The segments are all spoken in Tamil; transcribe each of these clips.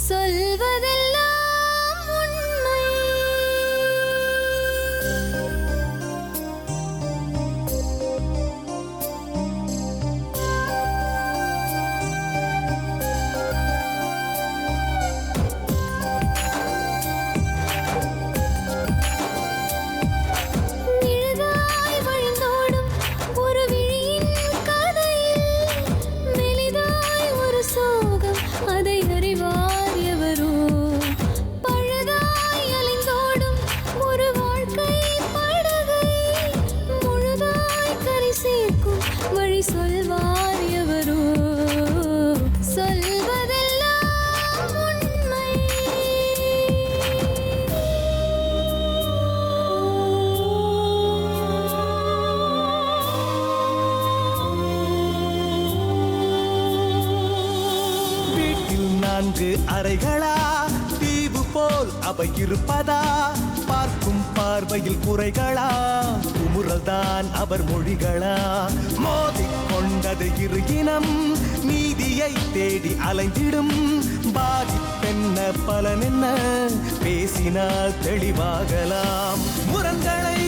சொல்வதெல்லாம் உண்மை. நிழலாய் வழிந்தோடும் ஒரு விழியின் கதையில் மெலிதாய் ஒரு சோகம், அதை அறிவார் எவரோ. பழுதாய் அலைந்தோடும் ஒரு வாழ்க்கை படகை முழுதாய் கரை சேர்க்கும் வழி சொல்வார் எவரோ. சொல்வதெல்லாம் உண்மை. வீட்டில் 4 அறைகளா, தீவு போல் அவை இருப்பதா? பார்க்கும் பார்வையில் குறைகளா, குமுறல்தான் அவர் மொழிகளா? மோதிக்கொண்டது இரு இனம், நீதியை தேடி அலைந்திடும். பாதிப்பென்ன பலனென்ன, பேசினால் தெளிவாகலாம். முரண்களை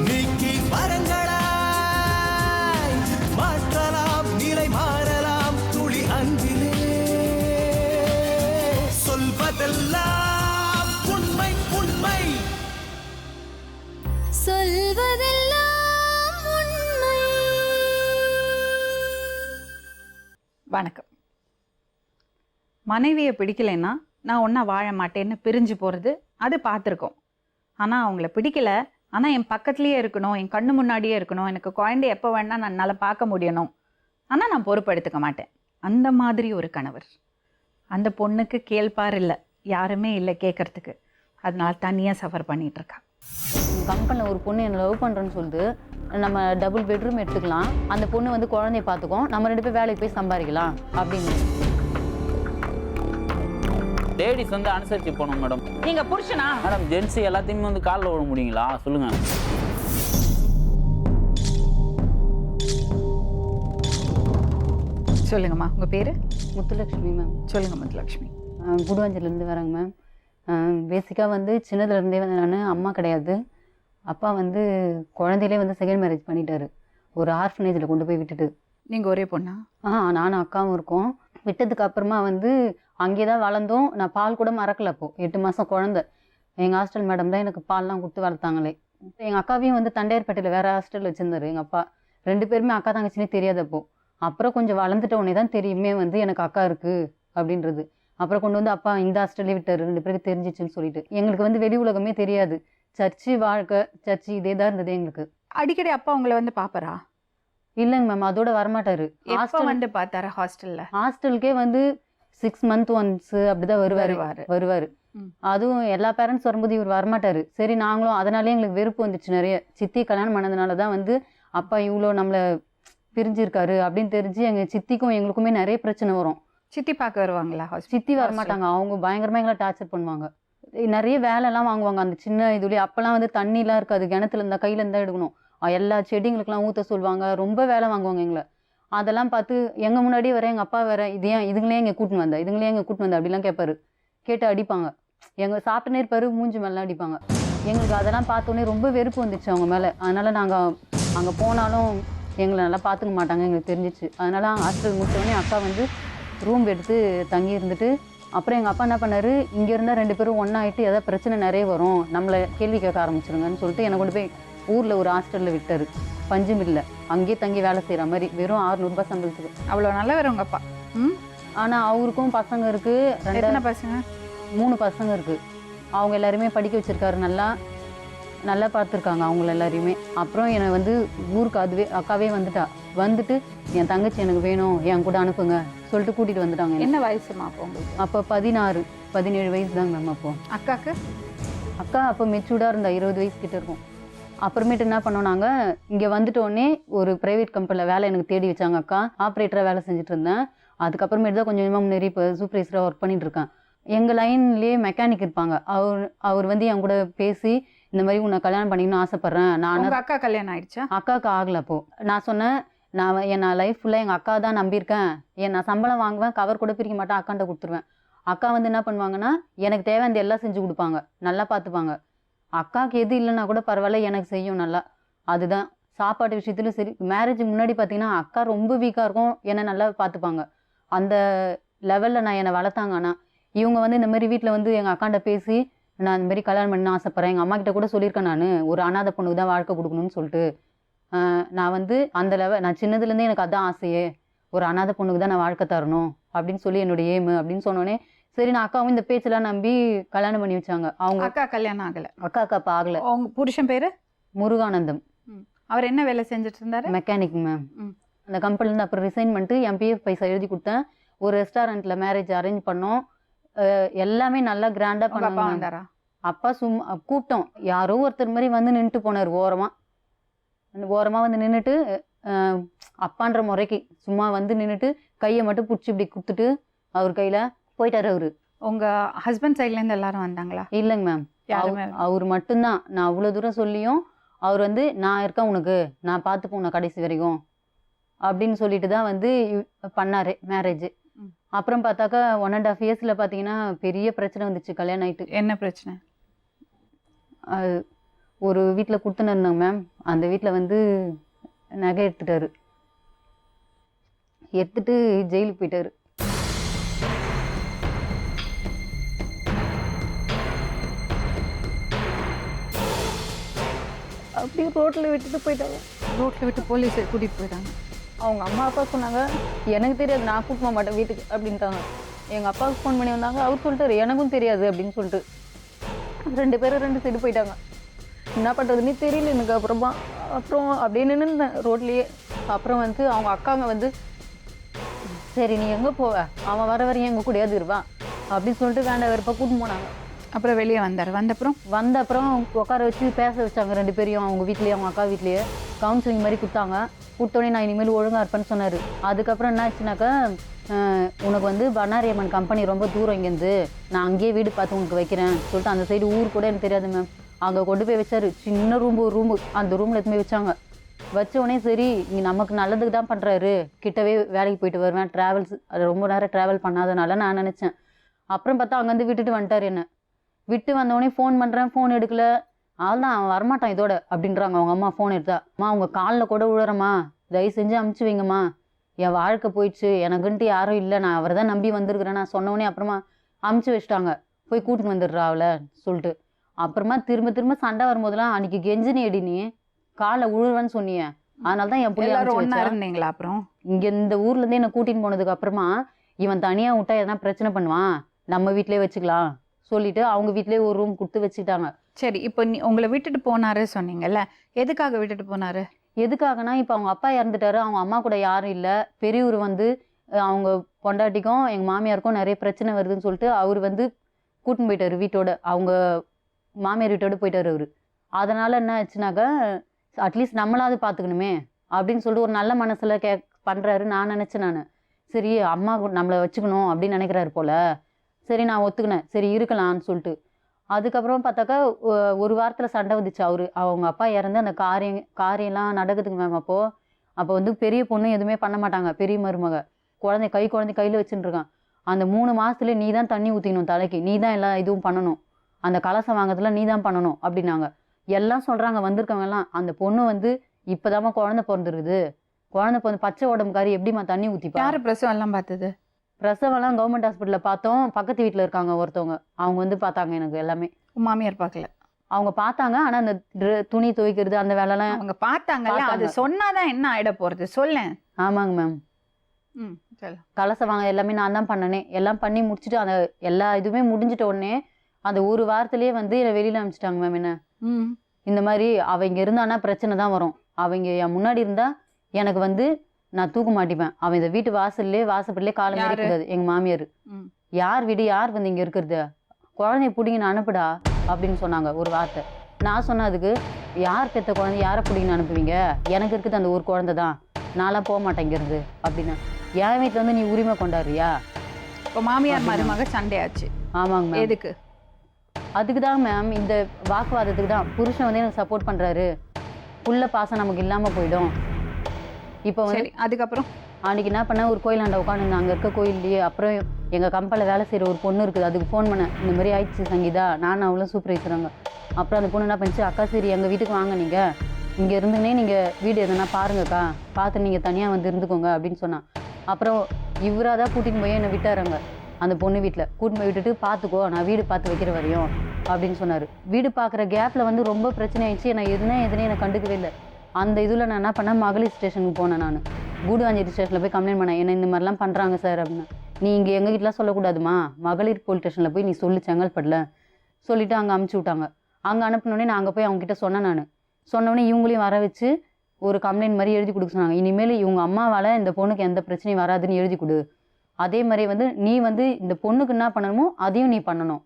நீக்கி வரங்களாய் மாற்றலாம், நிலை மாறலாம் துளி அன்பிலே. சொல்வதெல்லாம் உண்மை உண்மை. சொல்வதெல்லாம் உண்மை. வணக்கம். மனைவியை பிடிக்கலைன்னா நான் ஒன்றா வாழ மாட்டேன்னு பிரிஞ்சு போகிறது அது பார்த்துருக்கோம். ஆனால் அவங்கள பிடிக்கல, ஆனால் என் பக்கத்துலேயே இருக்கணும், என் கண்ணு முன்னாடியே இருக்கணும், எனக்கு குழந்தை எப்போ வேணா நான் நல்லா பார்க்க முடியணும், ஆனால் நான் பொறுப்பெடுத்துக்க மாட்டேன். அந்த மாதிரி ஒரு கணவர். அந்த பொண்ணுக்கு கேள்பார் இல்லை, யாருமே இல்லை கேட்கறதுக்கு. அதனால தனியாக சஃபர் பண்ணிகிட்ருக்கா. கம்பெனியில் ஒரு பொண்ணு என்னை லவ் பண்ணுறேன்னு சொல்லிட்டு நம்ம டபுள் பெட்ரூம் எடுத்துக்கலாம், அந்த பொண்ணு வந்து குழந்தைய பார்த்துக்கும், நம்ம 2 பேர் வேலைக்கு போய் சம்பாதிக்கலாம் அப்படின்னு. லேடிஸ் வந்து அனுசரித்து போகணும் மேடம். நீங்கள் புருஷனா? மேடம் ஜென்ஸு எல்லாத்தையுமே வந்து காலில் விட முடியுங்களா சொல்லுங்கள். சொல்லுங்கம்மா, உங்கள் பேர்? முத்துலட்சுமி மேம். சொல்லுங்கள் முத்துலட்சுமி. குடுவாஞ்சலேருந்து வரேங்க மேம். பேசிக்காக வந்து சின்னதுலேருந்தே வந்து நான் அம்மா கிடையாது. அப்பா வந்து குழந்தையிலே வந்து செகண்ட் மேரேஜ் பண்ணிட்டாரு, ஒரு ஆர்ஃபனேஜில் கொண்டு போய் விட்டுட்டு. நீங்கள் ஒரே பொண்ணா? நானும் அக்காவும் இருக்கோம். விட்டதுக்கு அப்புறமா வந்து அங்கே தான் வளர்ந்தோம். நான் பால் கூட மறக்கல. அப்போது 8 மாதம் குழந்தை. எங்கள் ஹாஸ்டல் மேடம் தான் எனக்கு பால்லாம் கொடுத்து வளர்த்தாங்களே. எங்கள் அக்காவையும் வந்து தண்டையார்பேட்டையில் வேறு ஹாஸ்டல் வச்சுருந்தாரு எங்கள் அப்பா. 2 பேருமே அக்கா தங்கச்சினே தெரியாதப்போ. அப்புறம் கொஞ்சம் வளர்ந்துட்ட உடனே தான் தெரியுமே வந்து எனக்கு அக்கா இருக்குது அப்படின்றது. அப்புறம் கொண்டு வந்து அப்பா இந்த ஹாஸ்டல்லே விட்டார், 2 பேருக்கு தெரிஞ்சிச்சுன்னு சொல்லிட்டு. எங்களுக்கு வந்து வெளி உலகமே தெரியாது. சர்ச்சு வாழ்க்கை, சர்ச்சு இதே தான் இருந்தது எங்களுக்கு. அடிக்கடி அப்பா உங்களை வந்து பார்ப்பறா? இல்லைங்க மேம், அதோட வரமாட்டாரு. ஹாஸ்டல் வந்து பார்த்தாரா? ஹாஸ்டலுக்கே வந்து 6 months ஒன்ஸ் அப்படிதான் வருவாரு. அதுவும் எல்லா பேரண்ட்ஸ் வரும்போது இவர் வரமாட்டாரு. சரி, நாங்களும் அதனாலே எங்களுக்கு வெறுப்பு வந்துச்சு நிறைய. சித்தி கல்யாணம் பண்ணதுனால தான் வந்து அப்பா இவ்வளோ நம்மளை பிரிஞ்சிருக்காரு அப்படின்னு தெரிஞ்சு எங்கள் சித்திக்கும் எங்களுக்குமே நிறைய பிரச்சனை வரும். சித்தி பார்க்க வருவாங்களா? சித்தி வரமாட்டாங்க, அவங்க பயங்கரமாக எங்களை டார்ச்சர் பண்ணுவாங்க. நிறைய வேலைலாம் வாங்குவாங்க அந்த சின்ன இதுலேயே. அப்போல்லாம் வந்து தண்ணிலாம் இருக்காது, கிணத்துல இருந்தால் கையில் இருந்தால் எடுக்கணும். எல்லா செடிங்களுக்கெல்லாம் ஊற்ற சொல்லுவாங்க, ரொம்ப வேலை வாங்குவாங்க எங்களை. அதெல்லாம் பார்த்து எங்கள் முன்னாடியே வர எங்கள் அப்பா வேற இதுங்களே எங்கே கூட்டின்னு வந்தா அப்படிலாம் கேட்பாரு. கேட்டு அடிப்பாங்க. எங்கள் சாப்பிட்டுனே இருப்பாரு, மூஞ்சி மேலாம் அடிப்பாங்க. எங்களுக்கு அதெல்லாம் பார்த்தோன்னே ரொம்ப வெறுப்பு வந்துச்சு அவங்க மேலே. அதனால் நாங்கள் அங்கே போனாலும் எங்களை நல்லா பார்த்துக்க மாட்டாங்க எங்களுக்கு தெரிஞ்சிச்சு. அதனால் ஹாஸ்டல் முடிச்சோடனே அக்கா வந்து ரூம் எடுத்து தங்கி இருந்துட்டு, அப்புறம் எங்கள் அப்பா என்ன பண்ணார், இங்கே இருந்தால் 2 பேரும் ஒன்றா ஆகிட்டு எதாவது பிரச்சனை நிறைய வரும், நம்மளை கேள்வி கேட்க ஆரம்பிச்சிருங்கன்னு சொல்லிட்டு என்னை கொண்டு போய் ஊரில் ஒரு ஹாஸ்டலில் விட்டார். பஞ்சுமில்ல அங்கேயே தங்கி வேலை செய்கிற மாதிரி, வெறும் 600 ரூபாய் சம்பளத்துக்கு. அவ்வளோ நல்லவர் உங்கள் அப்பா. ஆனால் அவருக்கும் பசங்க இருக்குது. 2 பசங்க? 3 பசங்க இருக்குது. அவங்க எல்லாருமே படிக்க வச்சுருக்காரு, நல்லா பார்த்துருக்காங்க அவங்கள எல்லாரையுமே. அப்புறம் என்னை வந்து ஊருக்கு அக்காவே வந்துட்டு என் தங்கச்சி எனக்கு வேணும், என் கூட அனுப்புங்க சொல்லிட்டு கூட்டிகிட்டு வந்துட்டாங்க. என்ன வயசுமா அப்போ உங்களுக்கு? அப்போ 16, 17 வயசு தாங்க மேம். அப்போ அக்கா அப்போ மெச்சூர்டாக இருந்தா, 20 வயசு கிட்ட இருக்கும். அப்புறமேட்டு என்ன பண்ணோம், நாங்கள் இங்கே வந்துட்டோடனே ஒரு ப்ரைவேட் கம்பெனியில் வேலை எனக்கு தேடி வச்சாங்க. அக்கா ஆப்ரேட்டராக வேலை செஞ்சுட்டு இருந்தேன். அதுக்கப்புறமேட்டு தான் கொஞ்சம் கொஞ்சமாக முன்னேறி இப்போ சூப்பர்வைசராக ஒர்க் பண்ணிட்டு இருக்கேன். எங்கள் லைன்லேயே மெக்கானிக் இருப்பாங்க. அவர் வந்து என் கூட பேசி இந்த மாதிரி உன்னை கல்யாணம் பண்ணிக்கணும்னு ஆசைப்பட்றேன். அக்கா கல்யாணம் ஆயிடுச்சா? அக்காவுக்கு ஆகலை. அப்போது நான் சொன்னேன், நான் லைஃப் ஃபுல்லாக எங்கள் அக்கா தான் நம்பியிருக்கேன். நான் சம்பளம் வாங்குவேன், கவர் கூட பிரிக்க மாட்டேன், அக்காண்ட கொடுத்துருவேன். அக்கா வந்து என்ன பண்ணுவாங்கன்னா எனக்கு தேவையானது எல்லாம் செஞ்சு கொடுப்பாங்க, நல்லா பார்த்துப்பாங்க. அக்காவுக்கு எது இல்லைன்னா கூட பரவாயில்ல, எனக்கு செய்யும் நல்லா. அதுதான் சாப்பாட்டு விஷயத்துலையும் சரி. மேரேஜுக்கு முன்னாடி பார்த்தீங்கன்னா அக்கா ரொம்ப வீக்காக இருக்கும், என்னை நல்லா பார்த்துப்பாங்க. அந்த லெவலில் நான் என்னை வளர்த்தாங்க. ஆனால் இவங்க வந்து இந்த மாதிரி வீட்டில் வந்து எங்கள் அக்காண்ட பேசி நான் இந்த மாதிரி கல்யாணம் பண்ண ஆசைப்பட்றேன், எங்கள் அம்மா கிட்ட கூட சொல்லியிருக்கேன், நான் ஒரு அனாதை பொண்ணுக்கு தான் வாழ்க்கை கொடுக்கணும்னு சொல்லிட்டு. நான் வந்து அந்த நான் சின்னதுலேருந்தே எனக்கு அதான் ஆசையே, ஒரு அனாதை பொண்ணுக்கு தான் நான் வாழ்க்கை தரணும் அப்படின்னு சொல்லி என்னோட எய்மு அப்படின்னு சொன்னோன்னே சரி நான் அக்காவும் இந்த பேச்செல்லாம் நம்பி கல்யாணம் பண்ணி வச்சாங்க. அவங்க அக்கா கல்யாணம் ஆகல. அக்கா அப்போ ஆகலை. உங்க புருஷன் பேரு முருகானந்தம். அவர் என்ன வேலை செஞ்சுட்டு இருந்தாரு? Mechanic ma'am. ம். அந்த கம்பெனிலேருந்து அப்புறம் ரிசைன் பண்ணிட்டு என் பிஎஃப் பைசா எழுதி கொடுத்தேன். ஒரு ரெஸ்டாரண்ட்டில் மேரேஜ் அரேஞ்ச் பண்ணோம். எல்லாமே நல்லா கிராண்டாக உங்க அப்பா பண்ணாங்க. வந்தாரா? அப்பா சும்மா கூப்பிட்டோம், யாரோ ஒருத்தர் மாதிரி வந்து நின்றுட்டு போனார் ஓரமாக வந்து நின்றுட்டு அப்பான்ற முறைக்கு சும்மா வந்து நின்றுட்டு கையை மட்டும் பிடிச்சி இப்படி கொடுத்துட்டு அவர் கையில் போயிட்டார் அவரு. உங்க ஹஸ்பண்ட் சைட்ல இருந்து எல்லாரும் வந்தாங்களா? இல்லைங்க மேம், யாருமே அவர் மட்டும்தான். நான் அவ்வளோ தூரம் சொல்லியும் அவர் வந்து நான் இருக்கேன் உனக்கு, நான் பார்த்துப்போம் நான் கடைசி வரைக்கும் அப்படின்னு சொல்லிட்டு தான் வந்து பண்ணார் மேரேஜ். அப்புறம் பார்த்தாக்கா 1.5 இயர்ஸில் பார்த்தீங்கன்னா பெரிய பிரச்சனை வந்துச்சு கல்யாணம் ஆகிட்டு. என்ன பிரச்சனை? ஒரு வீட்டில் கொடுத்துன்னு இருந்தாங்க மேம். அந்த வீட்டில் வந்து நகை எடுத்துட்டாரு, எடுத்துட்டு ஜெயிலுக்கு போயிட்டாரு. அப்படியே ரோட்டில் விட்டுட்டு போயிட்டாங்க. ரோட்ல விட்டு போலீஸ் கூட்டிட்டு போயிட்டாங்க. அவங்க அம்மா அப்பா சொன்னாங்க எனக்கு தெரியாது, நான் கூப்பிட மாட்டேன் வீட்டுக்கு அப்படின்ட்டாங்க. எங்கள் அப்பாவுக்கு ஃபோன் பண்ணி வந்தாங்க, அவர் சொல்லிட்டாரு எனக்கும் தெரியாது அப்படின்னு சொல்லிட்டு. 2 பேரும் 2 சைடு போயிட்டாங்க. என்ன பண்ணுறதுன்னே தெரியல எனக்கு. அப்புறம் அப்படியே நின்றுந்தேன் ரோட்லேயே. அப்புறம் வந்து அவங்க அக்காங்க வந்து சரி நீ எங்கே போவ, அவன் வர வரையும் எங்கள் கூடயாவது இருவான் அப்படின்னு சொல்லிட்டு வேண்டாம் வெறுப்பாக கூட்டின்னு போனாங்க. அப்புறம் வெளியே வந்தார். வந்த அப்புறம் உட்கார வச்சு பேச வச்சாங்க 2 பேரையும். அவங்க வீட்லேயே அவங்க அக்கா வீட்லேயே கவுன்சிலிங் மாதிரி கொடுத்தாங்க. கொடுத்தோடனே நான் இனிமேல் ஒழுங்காக இருப்பேன்னு சொன்னார். அதுக்கப்புறம் என்ன ஆச்சுனாக்கா உனக்கு வந்து பண்ணாரியம்மன் கம்பெனி ரொம்ப தூரம் இங்கேருந்து, நான் அங்கேயே வீடு பார்த்து உனக்கு வைக்கிறேன் சொல்லிட்டு அந்த சைடு ஊர் கூட எனக்கு தெரியாது மேம். அங்கே கொண்டு போய் வச்சாரு. சின்ன ஒரு ரூமு, அந்த ரூமில் எடுத்து போய் வச்சாங்க. வச்சோடனே சரி இங்கே நமக்கு நல்லதுக்கு தான் பண்ணுறாரு, கிட்டவே வேலைக்கு போயிட்டு வருவேன், ட்ராவல்ஸ் அது ரொம்ப நேரம் ட்ராவல் பண்ணாதனால நான் நினச்சேன். அப்புறம் பார்த்தா அங்கேருந்து விட்டுட்டு வந்துட்டார். என்ன விட்டு வந்தோடனே ஃபோன் பண்ணுறேன், ஃபோன் எடுக்கல. அவள்தான் அவன் வரமாட்டான் இதோட அப்படின்றாங்க அவங்க அம்மா. ஃபோன் எடுத்தா அம்மா அவங்க காலில் கூட விழுறம்மா, தயவு செஞ்சு அமுச்சு வைங்கம்மா, என் வாழ்க்கை போயிடுச்சு, எனக்குன்ட்டு யாரும் இல்லை, நான் அவரை தான் நம்பி வந்திருக்கிறேன் நான் சொன்னோடனே. அப்புறமா அமுச்சு வச்சுட்டாங்க, போய் கூட்டின்னு வந்துடுறா அவளை சொல்லிட்டு. அப்புறமா திரும்ப சண்டை வரும்போதெல்லாம் அன்னைக்கு கெஞ்சினி அடி நீ காலில் உழுவேன்னு சொன்னியே, அதனால தான் என் பிள்ளை இருந்தீங்களா? அப்புறம் இங்கே இந்த ஊர்லேருந்தே என்னை கூட்டின்னு போனதுக்கு அப்புறமா இவன் தனியாக விட்டா எதனா பிரச்சனை பண்ணுவான், நம்ம வீட்டிலே வச்சுக்கலாம் சொல்லிட்டு அவங்க வீட்லேயே ஒரு ரூம் கொடுத்து வச்சுக்கிட்டாங்க. சரி, இப்போ உங்களை விட்டுட்டு போனாரு சொன்னீங்கல்ல, எதுக்காக விட்டுட்டு போனாரு? எதுக்காகனா இப்போ அவங்க அப்பா இறந்துட்டாரு, அவங்க அம்மா கூட யாரும் இல்லை. பெரியவர் வந்து அவங்க பொண்டாட்டிக்கும் எங்கள் மாமியாருக்கும் நிறைய பிரச்சனை வருதுன்னு சொல்லிட்டு அவர் வந்து கூட்டின்னு போயிட்டாரு வீட்டோட, அவங்க மாமியார் வீட்டோட போயிட்டாரு அவர். அதனால் என்ன ஆச்சுனாக்கா அட்லீஸ்ட் நம்மளாவது பார்த்துக்கணுமே அப்படின்னு சொல்லிட்டு ஒரு நல்ல மனசில் பண்ணுறாரு நான் நினச்சேன். நான் சரி அம்மா நம்மளை வச்சுக்கணும் அப்படின்னு நினைக்கிறாரு போல். சரி நான் ஒத்துக்கினேன், சரி இருக்கலாம்னு சொல்லிட்டு. அதுக்கப்புறம் பார்த்தாக்கா ஒரு வாரத்தில் சண்டை வந்துச்சு. அவங்க அப்பா இறந்து அந்த காரியம்லாம் நடக்குதுங்க மேம். அப்போ வந்து பெரிய பொண்ணு எதுவுமே பண்ண மாட்டாங்க, பெரிய மருமக குழந்தை கையில் வச்சுட்டு இருக்கான். அந்த 3 மாதத்துல நீ தான் தண்ணி ஊற்றிக்கணும் தலைக்கு, நீ தான் எல்லா இதுவும் பண்ணணும், அந்த கலசம் வாங்கிறதுல நீ தான் பண்ணணும் அப்படின்னாங்க. எல்லாம் சொல்கிறாங்க வந்திருக்கவங்க எல்லாம். அந்த பொண்ணு வந்து இப்போதாம்மா குழந்தை பிறந்துருக்குது, குழந்தை பிறந்து பச்சை உடம்புக்காரி எப்படிம்மா தண்ணி ஊற்றிப்பா? யார் பிரசவம் எல்லாம் பார்த்தது? பிரசவம்லாம் கவர்மெண்ட் ஹாஸ்பிட்டலில் பார்த்தோம். பக்கத்து வீட்டில் இருக்காங்க ஒருத்தவங்க, அவங்க வந்து பார்த்தாங்க. எனக்கு எல்லாமே மாமியார் பார்க்கல. அவங்க பார்த்தாங்க, ஆனால் அந்த துணி துவைக்கிறது அந்த வேலைலாம் அவங்க பார்த்தாங்கல்ல, அது சொன்னாதான் என்ன ஆயிட போகிறது சொல்ல. ஆமாங்க மேம். கலசை வாங்க எல்லாமே நான் தான் பண்ணனே. எல்லாம் பண்ணி முடிச்சுட்டு அந்த எல்லா இதுவுமே முடிஞ்சிட்ட உடனே அந்த ஒரு வாரத்திலேயே வந்து என்னை வெளியில் அனுப்பிச்சிட்டாங்க மேம். என்ன இந்த மாதிரி அவங்க இருந்தானா பிரச்சனை தான் வரும், அவங்க என் முன்னாடி இருந்தால் எனக்கு வந்து நான் தூக்க மாட்டிப்பேன், அவன் இந்த வீட்டு வாசப்படிலே காலம் இருக்கக்கூடாது. எங்கள் மாமியார் யார் வீடு யார் வந்து இங்கே இருக்கிறது, குழந்தைய பிடிங்கன்னு அனுப்புடா அப்படின்னு சொன்னாங்க ஒரு வார்த்தை. நான் சொன்னதுக்கு யார் பெற்ற குழந்தை யாரை பிடிங்கன்னு அனுப்புவீங்க, எனக்கு இருக்குது அந்த ஒரு குழந்தை தான், நான்லாம் போக மாட்டேன் இங்கேருந்து அப்படின்னு. என் வீட்டில் வந்து நீ உரிமை கொண்டாடுறியா? இப்போ மாமியார் மருமக சண்டையாச்சு. ஆமாங்க மேம். எதுக்கு? அதுக்கு தான் மேம், இந்த வாக்குவாதத்துக்கு தான். புருஷன் வந்து எனக்கு சப்போர்ட் பண்ணுறாரு, புள்ள பாசம் நமக்கு இல்லாமல் போயிடும். இப்போ வந்து அதுக்கப்புறம் அன்றைக்கி என்ன பண்ணேன், ஒரு கோயிலாண்ட உட்காந்துருந்தேன், அங்கே இருக்க கோயில்லையே. அப்புறம் எங்கள் கம்பெனியில் வேலை செய்கிற ஒரு பொண்ணு இருக்குது, அதுக்கு ஃபோன் பண்ணேன். இந்த மாதிரி ஆயிடுச்சு சங்கீதா, நானும் அவளும் சூப்பர்வைசராங்க. அப்புறம் அந்த பொண்ணு என்ன பண்ணிச்சு, அக்கா சரி எங்கள் வீட்டுக்கு வாங்க, நீங்கள் இங்கே இருந்துன்னே நீங்கள் வீடு எதுனா பாருங்கக்கா, பார்த்து நீங்கள் தனியாக வந்து இருந்துக்கோங்க அப்படின்னு சொன்னான். அப்புறம் இவராக தான் கூட்டின்னு போய் என்னை விட்டாருங்க அந்த பொண்ணு வீட்டில். கூட்டின்னு போய் விட்டுட்டு பார்த்துக்கோ, நான் வீடு பார்த்து வைக்கிற வரையும் அப்படின்னு சொன்னார். வீடு பார்க்குற கேப்பில் வந்து ரொம்ப பிரச்சனை ஆயிடுச்சு. நான் எதுனே எனக்கு கண்டுக்கவே இல்லை. அந்த இதில் நான் என்ன பண்ணேன், மகளிர் ஸ்டேஷனுக்கு போனேன். நான் கூடுவாஞ்சேரி ஸ்டேஷனில் போய் கம்ப்ளைண்ட் பண்ணேன், என்ன இந்த மாதிரிலாம் பண்ணுறாங்க சார் அப்படின்னு. நீ இங்கே எங்கள் வீட்டிலாம் சொல்லக்கூடாதுமா, மகளிர் போலீஸ் ஸ்டேஷனில் போய் நீ சொல்லு செங்கல்பட்டில் சொல்லிவிட்டு அங்கே அமுச்சு விட்டாங்க. அங்கே அனுப்பினோடனே நான் அங்கே போய் அவங்ககிட்ட சொன்னேன். நான் சொன்னோடனே இவங்களையும் வர வச்சு ஒரு கம்ப்ளைண்ட் மாதிரி எழுதி கொடுக்க சொன்னாங்க. இனிமேல் இவங்க அம்மாவால் இந்த பொண்ணுக்கு எந்த பிரச்சனையும் வராதுன்னு எழுதி கொடு. அதே மாதிரி வந்து நீ வந்து இந்த பொண்ணுக்கு என்ன பண்ணணுமோ அதையும் நீ பண்ணணும்,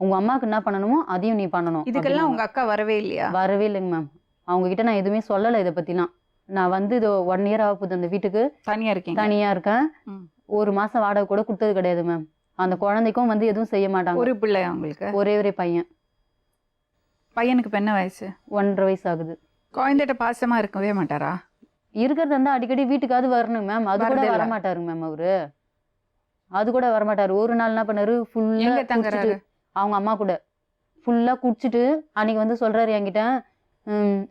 உங்கள் அம்மாவுக்கு என்ன பண்ணணுமோ அதையும் நீ பண்ணணும். இதுக்கெல்லாம் உங்க அக்கா வரவே இல்லையா? வரவே இல்லைங்க மேம். அவங்ககிட்ட நான் எதுவுமே சொல்லலை இதை பற்றிலாம். நான் வந்து இது 1 இயர் ஆக போகுது அந்த வீட்டுக்கு தனியா இருக்கீங்க? தனியாக இருக்கேன். 1 மாதம் வாடகை கூட கொடுத்தது கிடையாது மேம். அந்த குழந்தைக்கும் வந்து எதுவும் செய்ய மாட்டாங்க. ஒரு பிள்ளை உங்களுக்கு? ஒரே பையன். பையனுக்கு இப்ப என்ன வயசு? 1.5 வயசு ஆகுது. குழந்தைகிட்ட பாசமா இருக்கவே மாட்டாரா? இருக்கிறது வந்து அடிக்கடி வீட்டுக்காவது வரணும் மேம், அது கூட வரதில்ல. வரமாட்டாருங்க மேம். அவரு அது கூட வரமாட்டாரு. ஒரு நாள் என்ன பண்ணாரு, எங்க ஃபுல்லாக தங்குறாரு? அவங்க அம்மா கூட ஃபுல்லாக குடிச்சிட்டு அன்னைக்கு வந்து சொல்கிறாரு என்கிட்ட,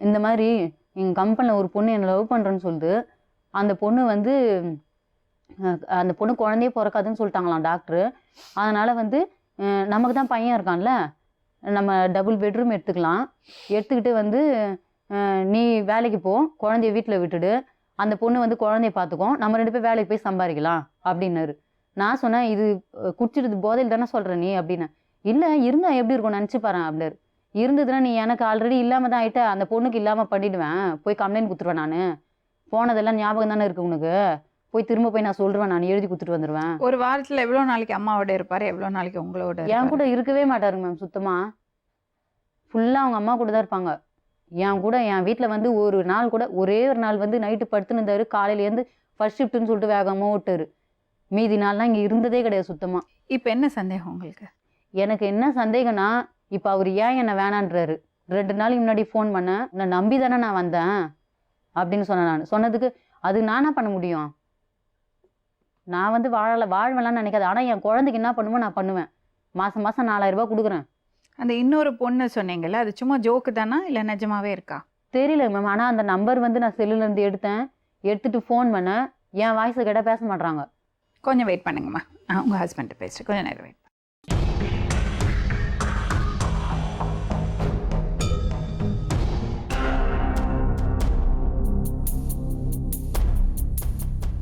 இந்த மாதிரி எங்கள் கம்பெனியில் ஒரு பொண்ணு என்னை லவ் பண்ணுறேன்னு சொல்லுது. அந்த பொண்ணு வந்து அந்த பொண்ணு குழந்தையே பிறக்காதுன்னு சொல்லிட்டாங்களாம் டாக்டரு. அதனால் வந்து நமக்கு தான் பையன் இருக்கான்ல, நம்ம டபுள் பெட்ரூம் எடுத்துக்கலாம், எடுத்துக்கிட்டு வந்து நீ வேலைக்கு போ, குழந்தைய வீட்டில் விட்டுடு, அந்த பொண்ணு வந்து குழந்தைய பார்த்துக்கோ, நம்ம 2 பேர் வேலைக்கு போய் சம்பாதிக்கலாம் அப்படின்னாரு. நான் சொன்னேன், இது குடிச்சிடுது போதையில் தானே சொல்கிற நீ அப்படின்னு. இல்லை இருந்தால் எப்படி இருக்கும் நினச்சி பாரு அப்படின்னாரு. இருந்ததுன்னா நீ எனக்கு ஆல்ரெடி இல்லாமல் தான் ஆகிட்ட, அந்த பொண்ணுக்கு இல்லாமல் பண்ணிவிடுவேன், போய் கம்ப்ளைண்ட் கொடுத்துருவேன். நான் போனதெல்லாம் ஞாபகம் தானே இருக்குது உனக்கு, போய் திரும்ப போய் நான் சொல்கிறேன், நான் எழுதி கொடுத்துட்டு வந்துடுவேன். ஒரு வாரத்துல எவ்வளவு நாளைக்கு அம்மாவோட இருப்பாரு, எவ்வளவு நாளைக்கு உங்களோட என் கூட இருக்கவே மாட்டாருங்க மேம். சுத்தமாக ஃபுல்லாக அவங்க அம்மா கூட தான் இருப்பாங்க. என் கூட என் வீட்டில் வந்து ஒரு நாள் கூட, ஒரே ஒரு நாள் வந்து நைட்டு படுத்துன்னு இருந்தாரு, காலையிலேருந்து ஃபர்ஸ்ட் ஷிஃப்ட்டுன்னு சொல்லிட்டு வேகமாக ஓட்டாரு. மீதி நாள்லாம் இங்கே இருந்ததே கிடையாது சுத்தமாக. இப்ப என்ன சந்தேகம் உங்களுக்கு? எனக்கு என்ன சந்தேகம்னா, இப்போ அவர் ஏன் என்னை வேணான்றாரு. 2 நாளைக்கு முன்னாடி ஃபோன் பண்ணேன், நான் நம்பி தானே நான் வந்தேன் அப்படின்னு சொன்னேன். நான் சொன்னதுக்கு அது நானா பண்ண முடியும், நான் வந்து வாழ்வெல்லாம் நினைக்காது, ஆனால் என் குழந்தைக்கு என்ன பண்ணுமோ நான் பண்ணுவேன். மாதம் 4000 ரூபாய் கொடுக்குறேன். அந்த இன்னொரு பொண்ணு சொன்னீங்கல்ல, அது சும்மா ஜோக்கு தானா இல்லை நிஜமாவே இருக்கா? தெரியல மேம். ஆனால் அந்த நம்பர் வந்து நான் செல்லுலேருந்து எடுத்துட்டு ஃபோன் பண்ணேன். என் வாய்ஸை கேட்டால் பேச மாட்றாங்க. கொஞ்சம் வெயிட் பண்ணுங்கம்மா, நான் உங்கள் ஹஸ்பண்ட்டை பேசுகிறேன், கொஞ்சம் நேரம் வெயிட்.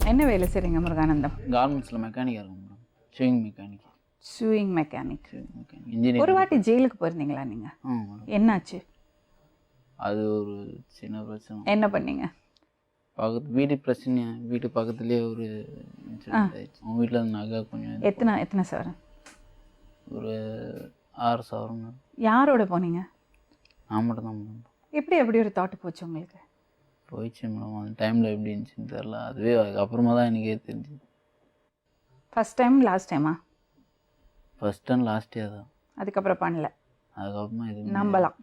என்ன வேலை செய்றீங்க முருகானந்தம்? கார்மெண்ட்ஸில் மெக்கானிக்காக இருக்கும் madam. Showing mechanic. Showing mechanic. ஒரு இன்ஜினியரிங். வாட்டி ஜெயிலுக்கு போயிருந்தீங்களா நீங்கள்? மேடம். என்னாச்சு? அது ஒரு சின்ன பிரச்சனை. என்ன பண்ணீங்க? வீடு பிரச்சனை. வீட்டு பக்கத்துலேயே ஒரு இன்சிடென்ட் ஆயிடுச்சு. அவங்க வீட்டில் இருந்த நகை கொஞ்சம் எத்தனை சவரன்? ஒரு 6 சவரம் மேடம். யாரோட போனீங்க? நான் மட்டும் தான் மேடம். எப்படி ஒரு தாட்டு போச்சு உங்களுக்கு? போயிடுச்சு மேடம். அந்த டைமில் எப்படி இருந்துச்சுன்னு தெரில. அதுவே அதுக்கப்புறமா தான் எனக்கே தெரிஞ்சுது. ஃபர்ஸ்ட் டைம் லாஸ்ட் டைமா? ஃபர்ஸ்ட் அண்ட் லாஸ்ட் இயர் தான். அதுக்கப்புறம் பண்ணல? அதுக்கப்புறமா இது நம்பலாம்.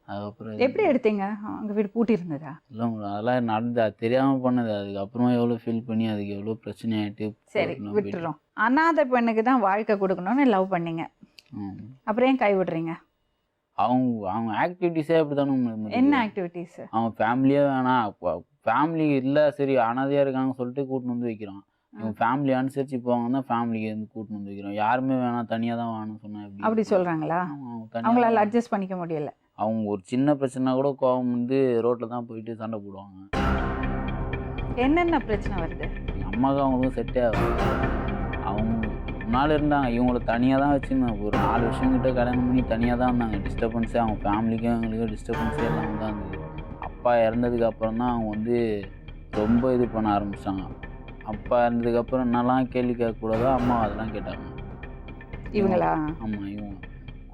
அதுக்கப்புறம் எப்படி எடுத்தீங்க? அங்கே வீடு பூட்டி இருந்ததா? இல்லை மேடம், அதெல்லாம் நடந்து அது தெரியாமல் பண்ணது. அதுக்கப்புறமா எவ்வளோ ஃபீல் பண்ணி அதுக்கு எவ்வளோ பிரச்சனை ஆகிட்டு சரி விட்டுறோம். அனாதை பெண்ணுக்கு தான் வாழ்க்கை கொடுக்கணும்னு லவ் பண்ணீங்க, அப்புறம் ஏன் கை விடுறீங்க? அவங்க ஆக்டிவிட்டீஸே அப்படி தானே. என்ன ஆக்டிவிட்டீஸ்? அவங்க ஃபேமிலியே வேணாம், ஃபேமிலி இல்லை சரி அனாதையாக இருக்காங்க சொல்லிட்டு கூட்டின்னு வந்து வைக்கிறான். இவங்க ஃபேமிலி அனுசரித்து போவாங்க தான் ஃபேமிலிக்கு வந்து கூட்டின்னு வந்து வைக்கிறோம். யாருமே வேணாம் தனியாக தான் வேணும்னு சொன்னேன். அப்படி சொல்கிறாங்களா? அவங்களால அட்ஜஸ்ட் பண்ணிக்க முடியல. அவங்க ஒரு சின்ன பிரச்சனை கூட கோவம் வந்து ரோட்டில் தான் போயிட்டு சண்டை போடுவாங்க. என்னென்ன பிரச்சனை வருது? எங்கள் அம்மாவுக்கு அவங்களுக்கும் செட்டே ஆகும். அவங்க முன்னால் இருந்தாங்க, இவங்கள தனியாக தான் வச்சுருந்தாங்க. ஒரு 4 வருஷங்கிட்ட கல்யாணம் பண்ணி தனியாக தான் இருந்தாங்க. டிஸ்டர்பன்ஸே அவங்க ஃபேமிலிக்கும் அவங்களுக்கும் டிஸ்டர்பன்ஸே இல்லாமல் தான் இருந்தது. அப்பா இறந்ததுக்கு அப்புறம் தான் அவங்க வந்து ரொம்ப இது பண்ண ஆரம்பிச்சிட்டாங்க. அப்பா இறந்ததுக்கப்புறம் என்னெல்லாம் கேள்வி கேட்கக்கூடாதோ அம்மா அதெல்லாம் கேட்டாங்க. இவங்களா? ஆமாம், இவங்க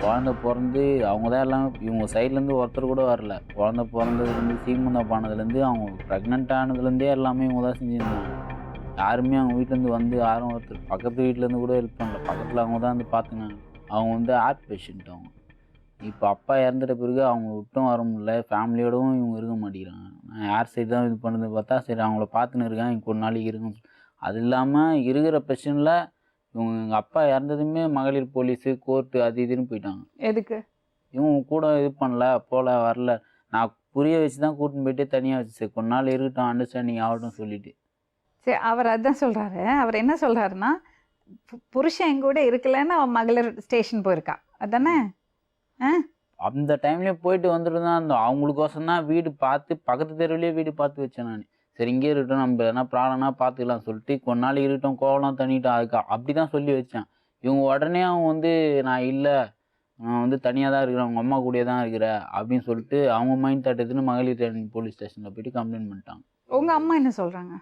குழந்த பிறந்து அவங்க தான் எல்லாம். இவங்க சைட்லேருந்து ஒருத்தர் கூட வரல. குழந்த பிறந்ததுலேருந்து சீமந்தம் ஆனதுலேருந்து அவங்க ப்ரெக்னென்ட் ஆனதுலேருந்தே எல்லாமே இவங்க தான் செஞ்சுருந்தாங்க. யாருமே அவங்க வீட்டிலேருந்து வந்து யாரும் ஒருத்தர் பக்கத்து வீட்டிலேருந்து கூட ஹெல்ப் பண்ணல. பக்கத்தில் அவங்க தான் வந்து பார்த்துனாங்க. அவங்க வந்து ஹார்ட் பேஷண்ட் அவங்க. இப்போ அப்பா இறந்துட்ட பிறகு அவங்க விட்டும் வர முடியல, ஃபேமிலியோடவும் இவங்க இருக்க மாட்டேங்கிறாங்க. நான் யார் சைடு தான் இது பண்ணுறது பார்த்தா சரி அவங்கள பார்த்துன்னு இருக்கேன், இங்கே ஒரு நாளைக்கு இருக்கும். அது இல்லாமல் இருக்கிற பிரச்சனையில் எங்கள் அப்பா இறந்ததுமே மகளிர் போலீஸு கோர்ட்டு அது இதுன்னு போயிட்டாங்க. எதுக்கு? இவங்க கூட இது பண்ணல போல வரல. நான் புரிய வச்சு தான் கூட்டின்னு போயிட்டு தனியாக வச்சு சரி கொஞ்ச நாள் இருக்கட்டும் அண்டர்ஸ்டாண்டிங் ஆகட்டும் சொல்லிட்டு. சரி, அவர் அதான் சொல்றாரு. அவர் என்ன சொல்றாருன்னா, புருஷன் என் கூட இருக்கலன்னு அவன் மகளிர் ஸ்டேஷன் போயிருக்கா, அதானே? அந்த டைம்லேயே போயிட்டு வந்துட்டு தான் இருந்தோம். அவங்களுக்கோசம் தான் வீடு பார்த்து பக்கத்து தெருவிலேயே வீடு பார்த்து வச்சேன் நான். சரி இங்கே இருக்கட்டும், நம்ம எதனா ப்ராப்ளம்னா பார்த்துக்கலாம் சொல்லிட்டு கொஞ்ச நாள் இருக்கட்டும் கோவலாம் தண்ணிட்டோம். அதுக்கு அப்படி தான் சொல்லி வச்சேன். இவங்க உடனே அவங்க வந்து நான் இல்லை, நான் வந்து தனியாக தான் இருக்கிறேன், அவங்க அம்மா கூடயே தான் இருக்கிற அப்படின்னு சொல்லிட்டு அவங்க மைண்ட் தாட் எடுத்துன்னு மகளிர் போலீஸ் ஸ்டேஷனில் போயிட்டு கம்ப்ளைண்ட் பண்ணிட்டாங்க. உங்க அம்மா என்ன சொல்றாங்க?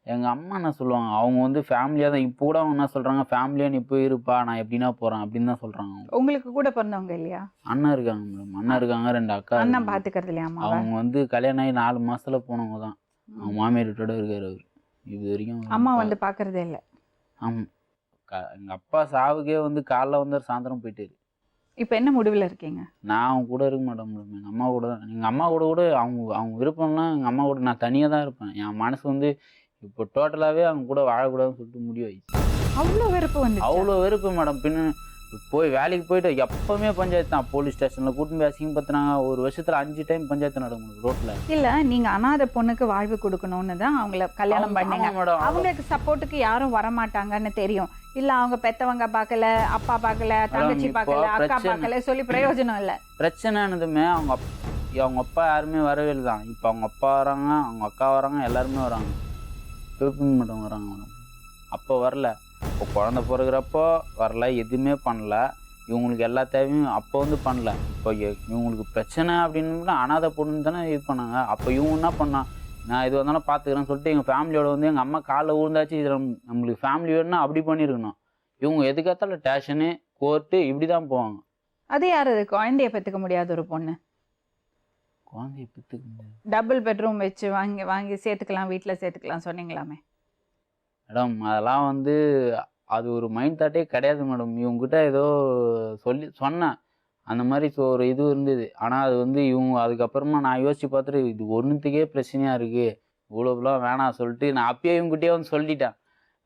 எங்கள் அம்மா என்ன சொல்லுவாங்க, அவங்க வந்து ஃபேமிலியாக தான் இப்போ கூட அவங்க என்ன சொல்கிறாங்க, ஃபேமிலியாக நீ போய் இருப்பா நான் எப்படின்னா போகிறேன் அப்படின்னு தான் சொல்கிறாங்க. உங்களுக்கு கூட பிறந்தவங்க இல்லையா? அண்ணன் இருக்காங்க மேடம், அண்ணன் இருக்காங்க, 2 அக்கா அண்ணன் இருக்காங்க. பாத்துக்கிறது இல்லையா அம்மா? அவங்க வந்து கல்யாணம் ஆகி 4 மாசத்துல போனவங்க தான். அவங்க மாமியார் வீட்டோட இருக்காரு அவர் இது வரைக்கும். அம்மா வந்து பாக்குறதே இல்லை. ஆமாம், எங்கள் அப்பா சாவுக்கே வந்து காலைல வந்து சாயந்தரம் போயிட்டாரு. இப்ப என்ன முடிவுல இருக்கீங்க? நான் அவங்க கூட இருக்க மாட்டேன் மேடம், எங்கள் அம்மா கூட தான். எங்கள் அம்மா கூட அவங்க விருப்பம்னா எங்கள் அம்மா கூட நான் தனியாக தான் இருப்பேன். என் மனசு வந்து இப்போ டோட்டலாகவே அவங்க கூட வாழக்கூடாதுன்னு சொல்லிட்டு முடிவாயிடுச்சு. அவ்வளோ வெறுப்பு வந்து? அவ்வளோ வெறுப்பு மேடம். பின்ன போய் வேலைக்கு போயிட்டு எப்பவுமே பஞ்சாயத்து தான். போலீஸ் ஸ்டேஷனில் கூட்டின்னு போய் அசிங்கப்படுத்துனாங்க. ஒரு வருஷத்தில் 5 டைம் பஞ்சாயத்து நடக்கும் ரோட்டில். இல்ல, நீங்க அனாதை பொண்ணுக்கு வாழ்வு கொடுக்கணும்னு தான் அவங்கள கல்யாணம் பண்ணீங்க. மேடம் அவங்களுக்கு சப்போர்ட்டுக்கு யாரும் வர மாட்டாங்கன்னு தெரியும். இல்ல அவங்க பெத்தவங்க பார்க்கல, அப்பா பார்க்கல, தங்கச்சி இப்போ பார்க்கல, அக்கா பிரச்சனை. பார்க்கல சொல்லி பிரயோஜனம் இல்லை. பிரச்சனைனதுமே அவங்க அப்பா யாருமே வரவே இல்லை தான். இப்போ அவங்க அப்பா வராங்க, அவங்க அக்கா வராங்க, எல்லாருமே வராங்க. பேப்பர் மட்டும் வராங்க மேடம். அப்போ வரல, இப்போ குழந்த பிறகுறப்போ வரல, எதுவுமே பண்ணல. இவங்களுக்கு எல்லா தேவையும் அப்போ வந்து பண்ணல. இப்போ இவங்களுக்கு பிரச்சனை அப்படின்னு அனாதை பொண்ணுன்னு தானே இது பண்ணாங்க. அப்போ இவங்க என்ன பண்ணான், நான் இது வந்தாலும் பார்த்துக்கிறேன்னு சொல்லிட்டு எங்கள் ஃபேமிலியோட வந்து எங்கள் அம்மா காலில் விழுந்தாச்சு. இதில் நம்மளுக்கு ஃபேமிலி வேணும்னா அப்படி பண்ணியிருக்கணும். இவங்க எதுக்காத்தாலும் ஸ்டேஷனு கோர்ட்டு இப்படி தான் போவாங்க. அது யாரு? குழந்தைய பெற்றுக்க முடியாத ஒரு பொண்ணு குழந்தைய பெற்றுக்க முடியாது டபுள் பெட்ரூம் வச்சு வாங்கி சேர்த்துக்கலாம், வீட்டில் சேர்த்துக்கலாம் சொன்னீங்களாமே மேடம். அதெல்லாம் வந்து அது ஒரு மைண்ட் தாட்டே கிடையாது மேடம். இவங்ககிட்ட ஏதோ சொன்னேன் அந்த மாதிரி ஒரு இது இருந்தது. ஆனால் அது வந்து இவங்க அதுக்கப்புறமா நான் யோசிச்சு பார்த்துட்டு இது ஒன்றுத்துக்கே பிரச்சனையாக இருக்குது, இவ்வளோலாம் வேணாம் சொல்லிட்டு நான் அப்பயே இவங்ககிட்டயே வந்து சொல்லிட்டேன்.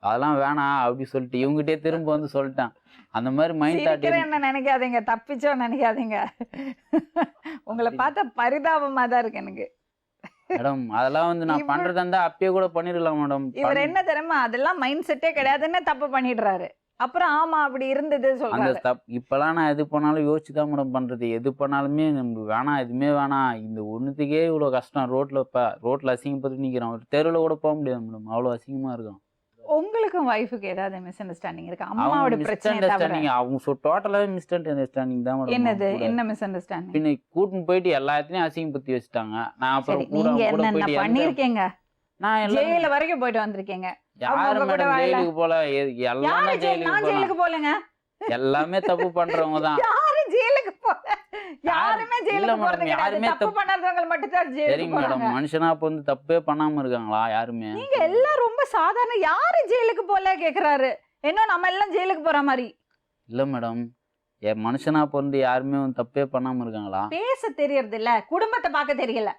அதெல்லாம் வேணாம் அப்படி சொல்லிட்டு இவங்ககிட்டயே திரும்ப வந்து சொல்லிட்டேன். அந்த மாதிரி மைண்ட் தாட் என்ன நினைக்காதீங்க, தப்பிச்சோ நினைக்காதீங்க. உங்களை பார்த்தா பரிதாபமா தான் இருக்கு எனக்கு மேடம். அதெல்லாம் வந்து நான் பண்றதா இருந்தா அப்பயே கூட பண்ணிடலாம் மேடம். இவர் என்ன தெரியுமா, அதெல்லாம் மைண்ட் செட்டே கிடையாதுன்னு தப்பு பண்ணிடுறாரு. அப்புறம் ஆமா அப்படி இருந்தது அந்த சொல்றாரு. இப்பெல்லாம் நான் எது பண்ணாலும் யோசிச்சு தான் மேடம் பண்றது. எது பண்ணாலுமே நம்ம வேணாம், எதுவுமே வேணாம், இந்த ஒண்ணுத்துக்கே இவ்வளவு கஷ்டம். ரோட்ல அசிங்கப்பட்டு நிக்கிறோம், ஒரு தெருவில் கூட போக முடியாது மேடம், அவ்வளவு அசிங்கமா இருக்கும். உங்களுக்கும் வைஃபுக்கு ஏதாவது மிஸ் அண்டர்ஸ்டாண்டிங் இருக்கு? அம்மாவோட பிரச்சனை தவிர அவங்க டோட்டலாவே மிஸ் அண்டர்ஸ்டாண்டிங் தான் மேடம். என்னது, என்ன மிஸ் அண்டர்ஸ்டாண்டிங்? பின்ன கூட்டின்னு போயிட்டு எல்லாத்தையும் அசிங்கப்படுத்தி வச்சுட்டாங்க. நான் அப்புறம் நீங்க என்ன பண்ணிருக்கீங்க? நான் ஜெயில வரைக்கும் போயிட்டு வந்திருக்கீங்க. யாரு மேடம் ஜெயிலுக்கு போல? எல்லாமே ஜெயிலுக்கு போலங்க. எல்லாமே தப்பு பண்றவங்க தான். யாரு ஜெயிலுக்கு போல? யாருமே ஜெயிலுக்கு போறது கிடையாது. யாருமே தப்பு பண்ணாதவங்க மட்டும் தான் ஜெயிலுக்கு சரிங்க மேடம். போறாங்க. மனுஷனா அப்ப வந்து தப்பே பண்ணாம இருக்காங்களா யாருமே? நீங்க எல்லாம் ரொம்ப சாதாரண. யாரு ஜெயிலுக்கு போல கேக்குறாரு? இன்னும் நம்ம எல்லாம் ஜெயிலுக்கு போற மாதிரி இல்ல மேடம். என் மனுஷனா பிறந்து யாருமே வந்து தப்பே பண்ணாம இருக்காங்களா? பேச தெரியறது இல்ல, குடும்பத்தை பார்க்க தெரியல.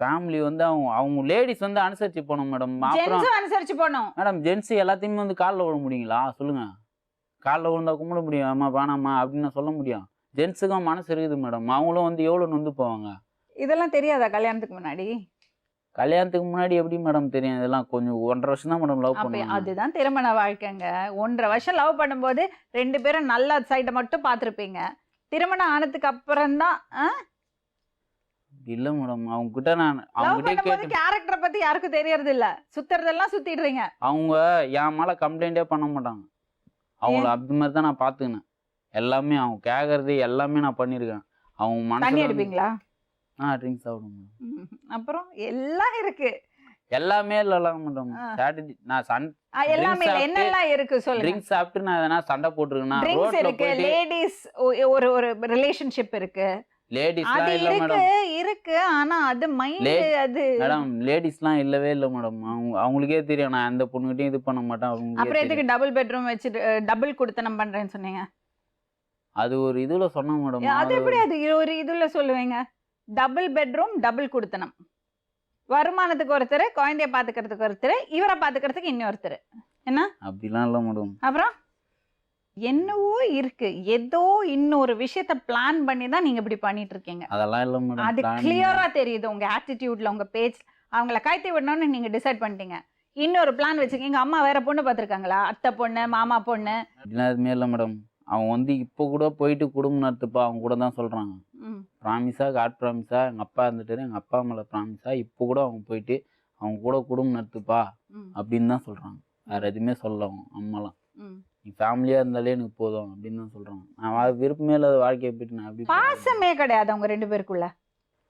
ஃபேமிலி வந்து அவங்க லேடிஸ் வந்து அனுசரிச்சு போகணும் மேடம். அப்புறம் ஜென்ஸும் அனுசரிச்சு போனோம். மேடம் ஜென்ஸ் எல்லாத்தையுமே வந்து காலில் விட முடியுங்களா சொல்லுங்க? காலில் விழுந்தா கும்பிட முடியும், அம்மா வேணாம்மா அப்படின்னு நான் சொல்ல முடியும். ஜென்ஸுக்கும் மனசு இருக்குது மேடம். அவங்களும் வந்து எவ்வளோ நொந்து போவாங்க. இதெல்லாம் தெரியாதா கல்யாணத்துக்கு முன்னாடி? கல்யாணத்துக்கு முன்னாடி எப்படி மேடம் தெரியும்? இதெல்லாம் கொஞ்சம் 1.5 வருஷம் தான் மேடம் லவ் பண்ணுவாங்க. அதுதான் திருமண வாழ்க்கைங்க. 1.5 வருஷம் லவ் பண்ணும்போது 2 பேரும் நல்ல சைடை மட்டும் பார்த்துருப்பீங்க. திருமணம் ஆனதுக்கு அப்புறம் தான் இல்ல மேடம். அவங்க கிட்ட நான் லவ் பண்ணும்போது கேரக்டரை பத்தி யாருக்கும் தெரியறது இல்ல, சுத்துறதெல்லாம் சுத்திடுறீங்க. அவங்க என் மேல கம்ப்ளைண்டே பண்ண மாட்டாங்க. அவங்கள அப்படி மாதிரி தான் நான் பாத்துக்கினேன். எல்லாமே அவங்க கேட்கறது எல்லாமே நான் பண்ணிருக்கேன். அவங்க தண்ணி மனசுல எடுப்பீங்களா? ட்ரிங்க்ஸ் சாப்பிடுவேன். அப்புறம் எல்லாம் இருக்கு. எல்லாமே இல்லலாம் மேடம். ஸ்ட்ராட்டஜி நான் எல்லாமே இல்ல, என்னெல்லாம் இருக்கு சொல்லுங்க. ட்ரிங்க்ஸ் சாப்பிட்டு நான் எதனா சண்டை போட்டுருக்கேன்னா ட்ரிங்க்ஸ் ரோட்ல இருக்கு, போயிட்டு லேடிஸ் ஒரு ரிலேஷன்ஷிப் இருக்கு, லேடிஸ்லாம் அது இல்ல மேடம். இருக்கு. ஆனா அது மைண்ட், அது மேடம் லேடிஸ்லாம் இல்லவே இல்லை மேடம். அவங்களுக்கே தெரியும் நான் எந்த பொண்ணுகிட்டயும் இது பண்ண மாட்டேன். அப்புறம் அவங்க எதுக்கு டபுள் பெட்ரூம் வச்சுட்டு டபுள் குடுத்தனம் பண்றேன்னு சொன்னீங்க? அது ஒரு இதுல சொன்ன மேடம். அது எப்படி அது ஒரு இதுல சொல்லுவீங்க? டபுள் பெட்ரூம் டபுள் குடுத்தனம் வருமானத்துக்கு ஒருத்தர், குழந்தைய பாத்துக்கிறதுக்கு ஒருத்தர், இவரை பாத்துக்கிறதுக்கு இன்னொருத்தர். என்ன அப்படிலாம் இல்லை மேடம். அப்புறம் என்னவோ இருக்கு, ஏதோ இன்னொரு விஷயத்த பிளான் பண்ணி தான் நீங்க இப்படி பண்ணிட்டு இருக்கீங்க. அதெல்லாம் இல்லை மேடம். அது கிளியரா தெரியுது உங்க ஆட்டிடியூட்ல, உங்க பேஜ். அவங்கள கழட்டி விடணும்னு நீங்க டிசைட் பண்ணிட்டீங்க. இன்னொரு பிளான் வச்சிருக்கீங்க. அம்மா வேற பொண்ணு பார்த்துருக்காங்களா? அத்தை பொண்ணு, மாமா பொண்ணு? அப்படிலாம் எதுவுமே இல்லை மேடம். அவன் வந்து இப்போ கூட போயிட்டு குடும்பம் நடத்துப்பா அவங்க கூட தான் சொல்கிறாங்க. ம். ப்ராமிஸா, காட் ப்ராமிஸா, எங்கள் அப்பா இருந்துட்டாரு, எங்கள் அப்பா மேலே ப்ராமிஸா, இப்போ கூட அவங்க போயிட்டு அவங்க கூட குடும்பம் நடத்துப்பா ம். அப்படின்னு தான் சொல்கிறாங்க. வேறு எதுவுமே சொல்ல அவங்க அம்மாலாம். ம். நீ ஃபேமிலியாக இருந்தாலே எனக்கு போதும் அப்படின்னு தான் சொல்கிறாங்க. நான் விருப்பமே இல்லாத வாழ்க்கையை போயிட்டு நான் அப்படி பாசமே கிடையாது அவங்க ரெண்டு பேருக்குள்ள.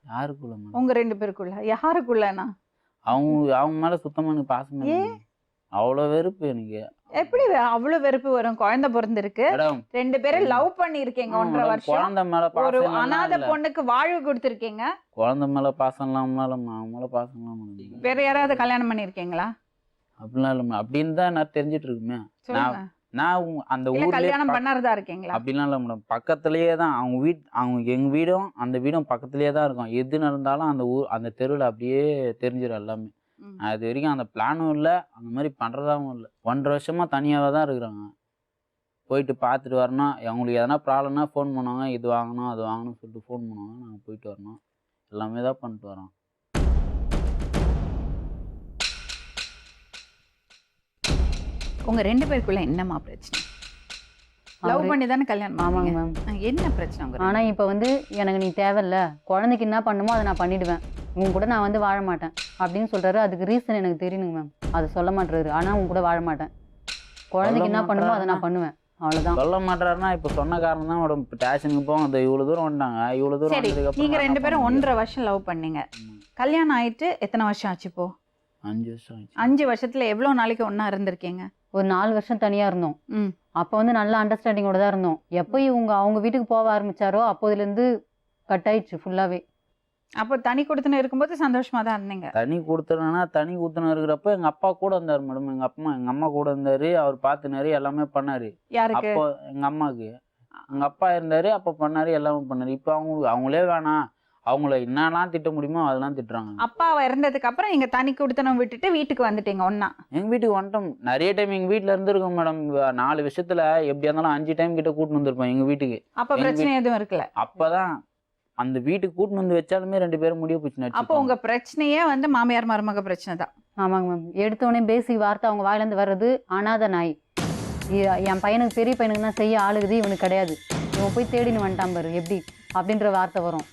யாருக்குள்ள மேடம்? உங்க ரெண்டு பேருக்குள்ள யாருக்குள்ளனா? அவங்க மேலே சுத்தமாக எனக்கு பாசமே இல்லை மேடம். அவ்வளோ வெறுப்பு எனக்கு. எப்படி அவ்வளவு வெறுப்பு வரும்? குழந்தை பிறந்திருக்கு, மேடம் ரெண்டு பேரும் லவ் பண்ணி இருக்கீங்க 1.5 வருஷம். குழந்தை மேலே ஒரு பாசம் அனாதை இல்லை. பொண்ணுக்கு வாழ்வு கொடுத்துருக்கீங்க. குழந்தை மேலே பாசம் இல்லாமல் அவங்க மேலே பாசம் இல்லாமல் வேற யாராவது கல்யாணம் பண்ணிருக்கீங்களா? அப்படிலாம் இல்லை. அப்படின்னு தான் நான் தெரிஞ்சிட்டு இருக்குமே. சொல்லுங்க. நான் அந்த இல்ல ஊர்லயே கல்யாணம் பண்ணாரதா இருக்கீங்களா? அப்படிலாம் இல்லை மேடம். பக்கத்துலேயே தான் அவங்க எங்கள் வீடும் அந்த வீடும் பக்கத்துலேயே தான் இருக்கும். எது நடந்தாலும் அந்த அந்த தெருவில் அப்படியே தெரிஞ்சிடும் எல்லாமே. ம். அது வரைக்கும் அந்த பிளானும் இல்லை, அந்த மாதிரி பண்ணுறதாவும் இல்லை. 1.5 வருஷமாக தனியாகவே தான் இருக்கிறாங்க. போயிட்டு பார்த்துட்டு வரணும். அவங்களுக்கு எதனா ப்ராப்ளம்னா ஃபோன் பண்ணுவாங்க, இது வாங்கணும் அது வாங்கணும்னு சொல்லிட்டு ஃபோன் பண்ணுவாங்க. நாங்கள் போயிட்டு வரணும். எல்லாமே தான் பண்ணிட்டு வரோம். உங்க ரெண்டு பேருக்குள்ள என்னமா பிரச்சனை? லவ் பண்ணி தானே கல்யாணம் ஆமாங்க பண்ணீங்க. மேம். என்ன பிரச்சனை உங்க ரெண்டு ஆனால் இப்போ வந்து எனக்கு நீ தேவையில்ல, குழந்தைக்கு என்ன பண்ணுமோ அதை நான் பண்ணிடுவேன், உன் கூட நான் வந்து வாழ மாட்டேன் அப்படின்னு சொல்கிறாரு. அதுக்கு ரீசன் எனக்கு தெரியணுங்க மேம். அதை சொல்ல மாட்டுறாரு. ஆனால் உன் கூட வாழ மாட்டேன், குழந்தைக்கு என்ன பண்ணுமோ அதை நான் பண்ணுவேன், அவ்வளோதான். சொல்ல மாட்டாருன்னா இப்போ சொன்ன காரணம் தான் மேடம். இப்போ ஸ்டேஷனுக்கு போவோம், அந்த இவ்வளோ தூரம் வந்துட்டாங்க. இவ்வளோ தூரம் சரி, வந்ததுக்கப்புறம் நீங்க நான் ரெண்டு என்ன பேரும் பண்ண 1.5 வருஷம் லவ் பண்ணீங்க. முடியும்? கல்யாணம் ஆயிட்டு எத்தனை வருஷம் ஆச்சு இப்போ? 5 வருஷம் ஆயிடுச்சு. 5 வருஷத்துல எவ்வளவு நாளைக்கு ஒண்ணா இருந்திருக்கீங்க? ஒரு 4 வருஷம் தனியாக இருந்தோம். ம். அப்போ வந்து நல்ல அண்டர்ஸ்டாண்டிங்கோட தான் இருந்தோம். எப்போ அவங்க வீட்டுக்கு போக ஆரம்பிச்சாரோ அப்போதுலேருந்து கட் ஆயிடுச்சு ஃபுல்லாகவே. அப்போ தனி கொடுத்துன்னு இருக்கும்போது சந்தோஷமா தான் இருந்தீங்க. தனி கொடுத்துன்னு இருக்கிறப்ப எங்கள் அப்பா கூட இருந்தார் மேடம். எங்கள் அம்மா கூட இருந்தார். அவர் பார்த்துனாரு, எல்லாமே பண்ணார். யாருக்கு? அப்போ எங்கள் அம்மாவுக்கு எங்கள் அப்பா இருந்தார், அப்போ பண்ணார், எல்லாமே பண்ணார். இப்போ அவங்களே வேணாம், அவங்கள என்னெல்லாம் திட்ட முடியுமோ அதெல்லாம் திட்டுறாங்க. அப்பா இறந்ததுக்கு அப்புறம் நீங்க தனி கொடுத்தனம் விட்டுட்டு வீட்டுக்கு வந்துட்டீங்க ஒண்ணா? எங்கள் வீட்டுக்கு வந்துட்டோம். நிறைய டைம் எங்கள் வீட்டில் இருந்திருக்கோம் மேடம். 4 வருஷத்துல எப்படியா இருந்தாலும் 5 டைம் கிட்ட கூட்டின்னு வந்திருப்போம் எங்கள் வீட்டுக்கு. அப்ப பிரச்சனை எதுவும் இருக்குல்ல? அப்போதான் அந்த வீட்டுக்கு கூட்டின்னு வந்து வச்சாலுமே 2 பேரும் முடிய போச்சு. அப்போ உங்க பிரச்சனையே வந்து மாமியார் மருமக பிரச்சனை தான். ஆமாங்க மேம். எடுத்தோடனே பேசிக் வார்த்தை அவங்க வாயிலேருந்து வர்றது, அனாதை நாய், என் பையனுக்கு பெரிய பையனுக்கு தான் செய்ய ஆளுகுது, இவனுக்கு கிடையாது, இவன் போய் தேடின்னு வந்துட்டான் பாரு எப்படி அப்படின்ற வார்த்தை வரும்.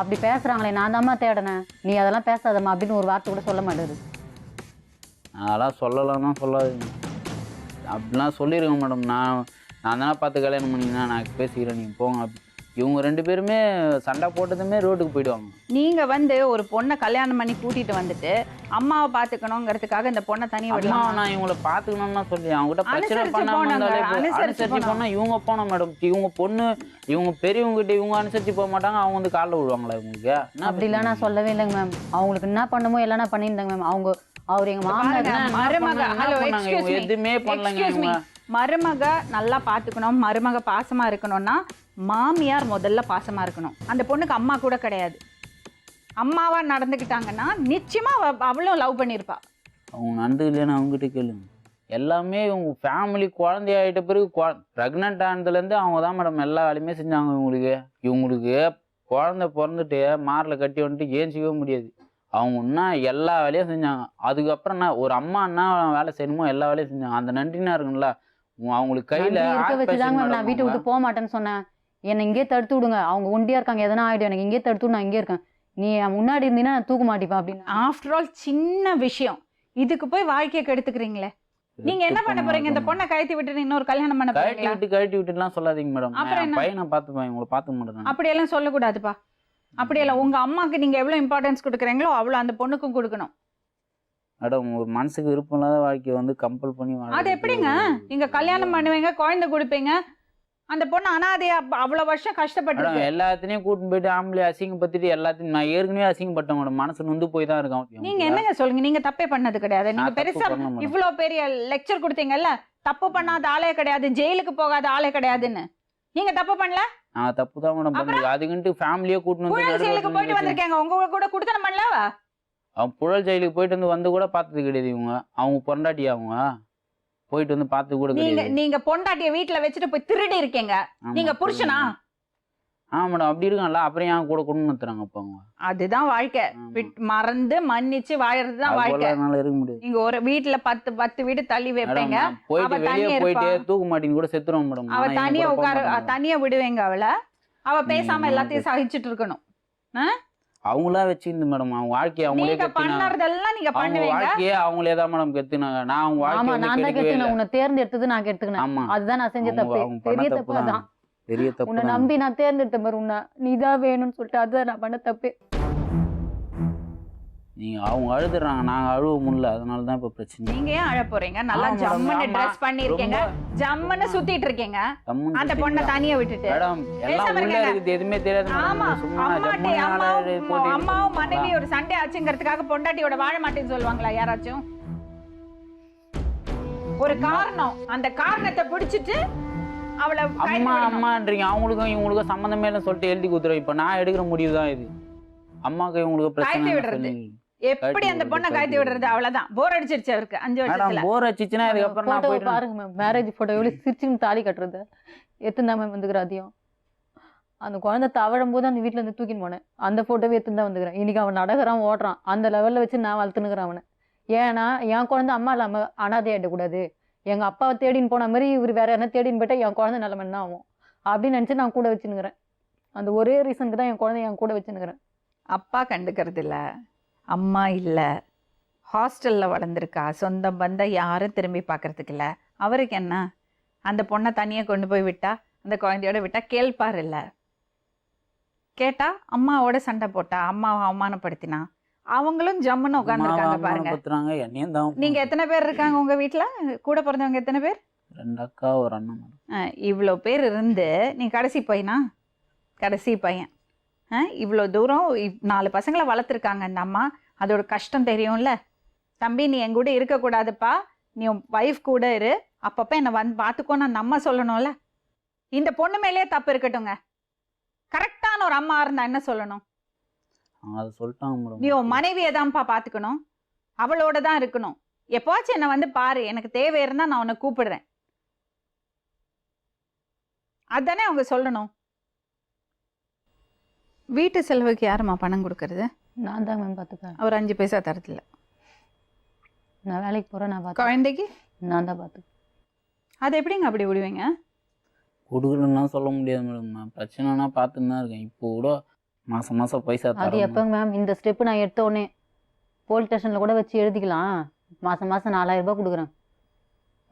அப்படி பேசுகிறாங்களே, நான் தாம்மா தேடினேன், நீ அதெல்லாம் பேசாதம்மா அப்படின்னு ஒரு வார்த்தை கூட சொல்ல மாட்டாரு. அதெல்லாம் சொல்லலாம் தான் சொல்லாதீங்க. அப்படிலாம் சொல்லியிருக்கேன் மேடம். நான் தானே பார்த்து கல்யாணம் பண்ணிங்கன்னா நான் பேசிக்கிறேன், நீங்கள் போங்க அப்படி. இவங்க 2 பேருமே சண்டை போட்டதுமே ரோட்டுக்கு போயிடுவாங்க. நீங்க வந்து ஒரு பொண்ணை கல்யாணம் பண்ணி கூட்டிட்டு வந்துட்டு அம்மாவை பாத்துக்கணுங்கிறதுக்காக இந்த பொண்ணை தனியா அம்மா விடலாம். நான் இவங்களை பார்த்துக்கணும்னு தான் சொல்லி அவங்ககிட்ட பிரச்சனை அனுசரிச்சு பண்ணாம போனாங்க, இருந்தாலே அனுசரிச்சு அனுசரிச்சு போனால் இவங்க போனோம் மேடம். இவங்க பொண்ணு, இவங்க பெரியவங்ககிட்ட இவங்க அனுசரிச்சு போக மாட்டாங்க, அவங்க வந்து காலில் விழுவாங்களா இவங்களுக்கு? அப்படிலாம் நான் சொல்லவே இல்லைங்க மேம். அவங்களுக்கு என்ன பண்ணுமோ எல்லாம் நான் பண்ணியிருந்தாங்க மேம். அவர் எங்கள் மாமனார் மருமக, ஹலோ எக்ஸ்கியூஸ் மீ, எதுவுமே பண்ணலங்க எக்ஸ்கியூஸ் மீ, மருமக நல்லா பாத்துக்கணும், மருமக பாசமா இருக்கணும்னா மாமியார் முதல்ல பாசமா இருக்கணும். அந்த பொண்ணுக்கு அம்மா கூட கிடையாது. அம்மாவா நடந்துக்கிட்டாங்கன்னா நிச்சயமா அவளும் லவ் பண்ணியிருப்பா. அவங்க நடந்து இல்லைன்னு அவங்ககிட்ட கேளுங்க. எல்லாமே இவங்க ஃபேமிலி குழந்தையாயிட்ட பிறகு ப்ரெக்னென்ட் ஆனதுலேருந்து அவங்க தான் மேடம் எல்லா வேலையுமே செஞ்சாங்க. இவங்களுக்கு குழந்தை பிறந்துட்டு மாரில் கட்டி வந்துட்டு ஏஞ்சிக்கவே முடியாது. அவங்க இன்னும் எல்லா வேலையும் செஞ்சாங்க. அதுக்கப்புறம் நான் ஒரு அம்மா என்ன வேலை செய்யணுமோ எல்லா வேலையும் செஞ்சாங்க. அந்த நன்றினா இருக்குங்களா அவங்களுக்கு கையில் இருக்க வச்சுதாங்க மேம். நான் வீட்டை விட்டு போக மாட்டேன்னு சொன்னேன். என்னை இங்கே தடுத்து விடுங்க, அவங்க ஒண்டியா இருக்காங்க, எதனா ஆகிடும், எனக்கு இங்கே தடுத்து நான் இங்கே இருக்கேன், நீ முன்னாடி இருந்தீங்கன்னா நான் தூக்க மாட்டேப்பேன் அப்படின்னு. ஆஃப்டர் ஆல் சின்ன விஷயம், இதுக்கு போய் வாழ்க்கையை கெடுத்துக்கிறீங்களே. நீங்க என்ன பண்ண போறீங்க? இந்த பொண்ணை கழட்டி விட்டு இன்னொரு கல்யாணம் பண்ண போறீங்களா? கழட்டி விட்டுலாம் சொல்லாதீங்க மேடம். அப்புறம் என்ன? பையனை பார்த்துப்பேன், உங்களை பார்த்துக்க மாட்டேன். அப்படியெல்லாம் சொல்லக்கூடாதுப்பா. அப்படியெல்லாம் உங்க அம்மாக்கு நீங்க எவ்வளவு இம்பார்ட்டன்ஸ் கொடுக்குறீங்களோ அவ்வளவு அந்த பொண்ணுக்கும் கொடுக்கணும் மேடம். ஒரு மனசுக்கு விருப்பம் இல்லாத வாழ்க்கையை வந்து கம்பல் பண்ணி அது எப்படிங்க? நீங்க கல்யாணம் பண்ணுவீங்க, குழந்தை கொடுப்பீங்க, அந்த பொண்ணு அனாதையா அவ்வளவு வருஷம் கஷ்டப்பட்டு எல்லாத்தையும் கூட்டின்னு போயிட்டு ஆம்பளை அசிங்கப்படுத்திட்டு எல்லாத்தையும் நான் ஏற்கனவே அசிங்கப்பட்டேன் மேடம். மனசு நொந்து போய் தான் இருக்கேன். நீங்க என்னங்க சொல்லுங்க? நீங்க தப்பே பண்ணது கிடையாது. நீங்க பெருசா இவ்வளவு பெரிய லெக்சர் கொடுத்தீங்கல்ல, தப்பு பண்ணாத ஆளே கிடையாது, ஜெயிலுக்கு போகாத ஆளே கிடையாதுன்னு. நீங்க தப்பு பண்ணல? நான் தப்பு தான் மேடம் பண்ணுங்க. அதுக்குன்ட்டு ஃபேமிலியே கூட்டின்னு வந்து ஜெயிலுக்கு போயிட்டு வந்திருக்கேங்க, உங்க கூட குடுத்தனம் பண்ணல. அவன் புழல் ஜெயிலுக்கு போயிட்டு வந்து கூட பார்த்தது கிடையாது இவங்க. அவங்க பொண்டாட்டி அவங்க போயிட்டு வந்து பார்த்து கூட நீங்க கிடையாது. நீங்க பொண்டாட்டிய வீட்டுல வச்சுட்டு போய் திருடி இருக்கீங்க. ஆமா, நீங்க புருஷனா? ஆமா மேடம், அப்படி இருக்கான்ல, அப்புறம் ஏன் கூட கொண்டு வந்துறாங்க அப்ப அவங்க? அதுதான் வாழ்க்கை. மறந்து மன்னிச்சு வாழறதுதான் வாழ்க்கை. அதனால இருக்க முடியாது. நீங்க ஒரு வீட்டுல 10 வீடு தள்ளி வைப்பீங்க. போயிட்டு அவ வெளியே தனியா போயிட்டு இருப்பா. தூக்கு மாட்டின்னு கூட செத்துருவோம் மேடம். அவ தனியா தனியா விடுவேங்க அவளை. அவ பேசாம எல்லாத்தையும் சகிச்சுட்டு இருக்கணும். அவங்களா வச்சிருந்து மேடம் அவங்க வாழ்க்கைய அவங்களே நீங்க பண்ணறதெல்லாம் நீங்க அவங்க பண்ணுவீங்க. வாழ்க்கையே அவங்களே தான் மேடம் கெத்துனாங்க. நான் அவங்க ஆமா, வாழ்க்கைய நான் தான் கெடுத்துனேன். உன்னை தேர்ந்தெடுத்தது நான் கெடுத்துக்கினேன். ஆமா, அதுதான் நான் செஞ்ச தப்பு. அவங்க பெரிய பண்ண தப்பு அதான். பெரிய தப்பு. உன்னை நம்பி நான் தேர்ந்தெடுத்த மாதிரி உன்னை நீதான் வேணும்னு சொல்லிட்டு அதுதான் நான் பண்ண தப்பு. நீங்க அவங்க அழுதுறாங்க, நாங்க அழுவ முடியல, அதனால தான் இப்ப பிரச்சனை. நீங்க ஏன் அழ போறீங்க? நல்லா ஆமா, ஜம்முன்னு ஆமா. ட்ரெஸ் பண்ணிருக்கீங்க, ஜம்முன்னு சுத்திட்டு இருக்கீங்க. அந்த பொண்ணை தனியா விட்டுட்டு மேடம் எல்லாம் பேசாம உள்ள இருக்காங்க. இருக்குது, எதுவுமே தெரியாது மேடம். ஆமா, சும்மா அம்மாட்டி ஜம்முன்னு அம்மாவும் போட்டு மனைவி ஒரு சண்டை ஆச்சுங்கிறதுக்காக பொண்டாட்டியோட வாழ மாட்டேன்னு சொல்லுவாங்களா யாராச்சும்? ஒரு காரணம், அந்த காரணத்தை பிடிச்சிட்டு அவளை அம்மா அம்மான்றீங்க. அவங்களுக்கும் இவங்களுக்கும் சம்மந்தமே இல்லைன்னு சொல்லிட்டு எழுதி கொடுத்துருவோம். இப்ப நான் எடுக்கிற முடிவு தான் இது. அம்மாக்கு இவங்களுக்கு காய்ச்சி பிரச்சனை விடுறது. சொல்லி எப்படி அந்த பொண்ணை காய்ச்சி விடுறது? அவ்வளவுதான். போர் அடிச்சிருச்சு அவருக்கு 5 வருஷத்துல. மேடம் போர் அடிச்சுச்சுன்னா இதுக்கப்புறம் நான் போட்டோ போயிட்டு பாருங்க மேம், மேரேஜ் போட்டோ எவ்வளவு சிரிச்சுன்னு தாலி கட்டுறது எத்துந்தான் மேம் வந்துக்கிற அதையும். அந்த குழந்தை தவழும் போது அந்த வீட்டுல இருந்து தூக்கின்னு போனேன். அந்த போட்டோவே எத்துந்தான் வந்துக்கிறேன். இன்னைக்கு அவன் நடக்கிறான், ஓடுறான். அந்த லெவல்ல வச்சு நான் வளர்த்துனுக்கிறேன் அவனை. ஏன்னா என் குழந்தை அம்மா இல்லாம அனாதையாயிடக்கூடாது. எங்க அப்பாவை தேடின்னு போன மாதிரி இவர் வேற என்ன தேடின்னு போயிட்டா என் குழந்தை நிலைமை என்ன ஆகும் அப்படின்னு நினைச்சு நான் கூட வச்சுன்னுக்கிறேன். அந்த ஒரே ரீசனுக்கு தான் என் குழந்தைய என் கூட வச்சுன்னுக்கிறேன். அப்பா கண்டுக்கிறது இல்ல, அம்மா இல்ல, ஹாஸ்டல்ல வளர்ந்துருக்கா, சொந்த பந்தம் யாரும் திரும்பி பார்க்கறதுக்கு இல்ல. அவருக்கு என்ன? அந்த பொண்ணை தனியா கொண்டு போய் விட்டா, அந்த குழந்தையோட விட்டா கேள்பார் இல்ல. கேட்டா அம்மாவோட சண்டை போட்டா, அம்மாவை அவமானப்படுத்தினா, அவங்களும் ஜம்முன்னு உட்காந்துருக்காங்க பாருங்க. பத்துறாங்க. என்னையும் தான். நீங்க எத்தனை பேர் இருக்காங்க உங்க வீட்டுல? கூட பிறந்தவங்க எத்தனை பேர்? 2 அக்கா ஒரு அண்ணன் மேடம். இவ்வளோ பேர் இருந்து நீ கடைசி பையனா? கடைசி பையன். இவ்வளோ தூரம் 4 பசங்களை வளர்த்துருக்காங்க அந்த அம்மா. அதோட கஷ்டம் தெரியும்ல. தம்பி நீ என் கூட இருக்கக்கூடாதுப்பா, நீ உன் ஒய்ஃப் கூட இரு, அப்பப்போ என்னை வந்து பார்த்துக்கோன்னு அந்த அம்மா சொல்லணும்ல. இந்த பொண்ணு மேலேயே தப்பு இருக்கட்டுங்க. கரெக்டான ஒரு அம்மா இருந்தா என்ன சொல்லணும்? அதை சொல்லிட்டாங்க மேடம். நீ உன் மனைவியை தான்ப்பா பார்த்துக்கணும், அவளோட தான் இருக்கணும். எப்போச்சும் என்னை வந்து பாரு, எனக்கு தேவை இருந்தால் நான் உன்னை கூப்பிடுறேன், அதுதானே அவங்க சொல்லணும். வீட்டு செலவுக்கு யாரும்மா பணம் கொடுக்கறது? நான் தான் மேம் பார்த்துப்பேன். அவர் 5 பைசா தரதில்ல. நான் வேலைக்கு போறேன், நான் பார்த்து குழந்தைக்கு நான் தான் பார்த்து. அதை எப்படிங்க அப்படி விடுவீங்க? கொடுக்கலன்னா சொல்ல முடியாது மேடம். நான் பிரச்சனைனா பார்த்துன்னு தான் இருக்கேன். இப்போ கூட மாசம் மாசம் பைசா அது தரேன். எப்போங்க மேம்? இந்த ஸ்டெப்பு நான் எடுத்த உடனே போலீஸ் ஸ்டேஷனில் கூட வச்சு எழுதிக்கலாம், மாதம் 4000 ரூபாய் கொடுக்குறேன்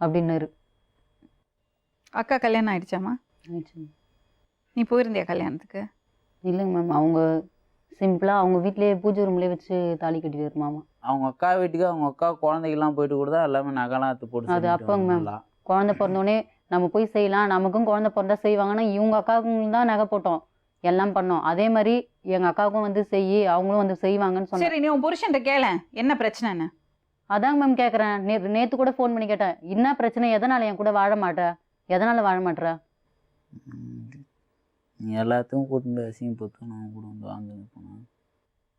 அப்படின்னாரு. அக்கா கல்யாணம் ஆயிடுச்சாம்மா? நீ போயிருந்தியா கல்யாணத்துக்கு? இல்லைங்க மேம், அவங்க சிம்பிளாக அவங்க வீட்லேயே பூஜை ரூம்லேயே வச்சு தாலி கட்டிடுவார் மாமா. அவங்க அக்கா வீட்டுக்கு அவங்க அக்கா குழந்தைகள்லாம் போயிட்டு கூட தான் எல்லாமே நகைலாம் எடுத்து போட்டு அது செஞ்சுட்டு அப்போங்க மேம், வந்தாங்களா. குழந்தை பிறந்தோடனே நம்ம போய் செய்யலாம், நமக்கும் குழந்தை பிறந்தா செய்வாங்கன்னா இவங்க அக்காவுக்கும் தான் நகை போட்டோம், எல்லாம் பண்ணோம். அதே மாதிரி எங்கள் அக்காவுக்கும் வந்து அவங்களும் வந்து செய்வாங்கன்னு சொன்னேன். சரி, நீ உன் புருஷன்ட்ட கேள என்ன பிரச்சனைன்னு. அதாங்க மேம் கேட்குறேன். நேற்று கூட ஃபோன் பண்ணி கேட்டேன், என்ன பிரச்சனை, எதனால் என் கூட வாழ மாட்டேற, எதனால் வாழ மாட்டேற? நீ எல்லாத்தையும் கூட்டு அசிங்கப்பட்டு நான் கூட வந்து வாங்க போனேன்.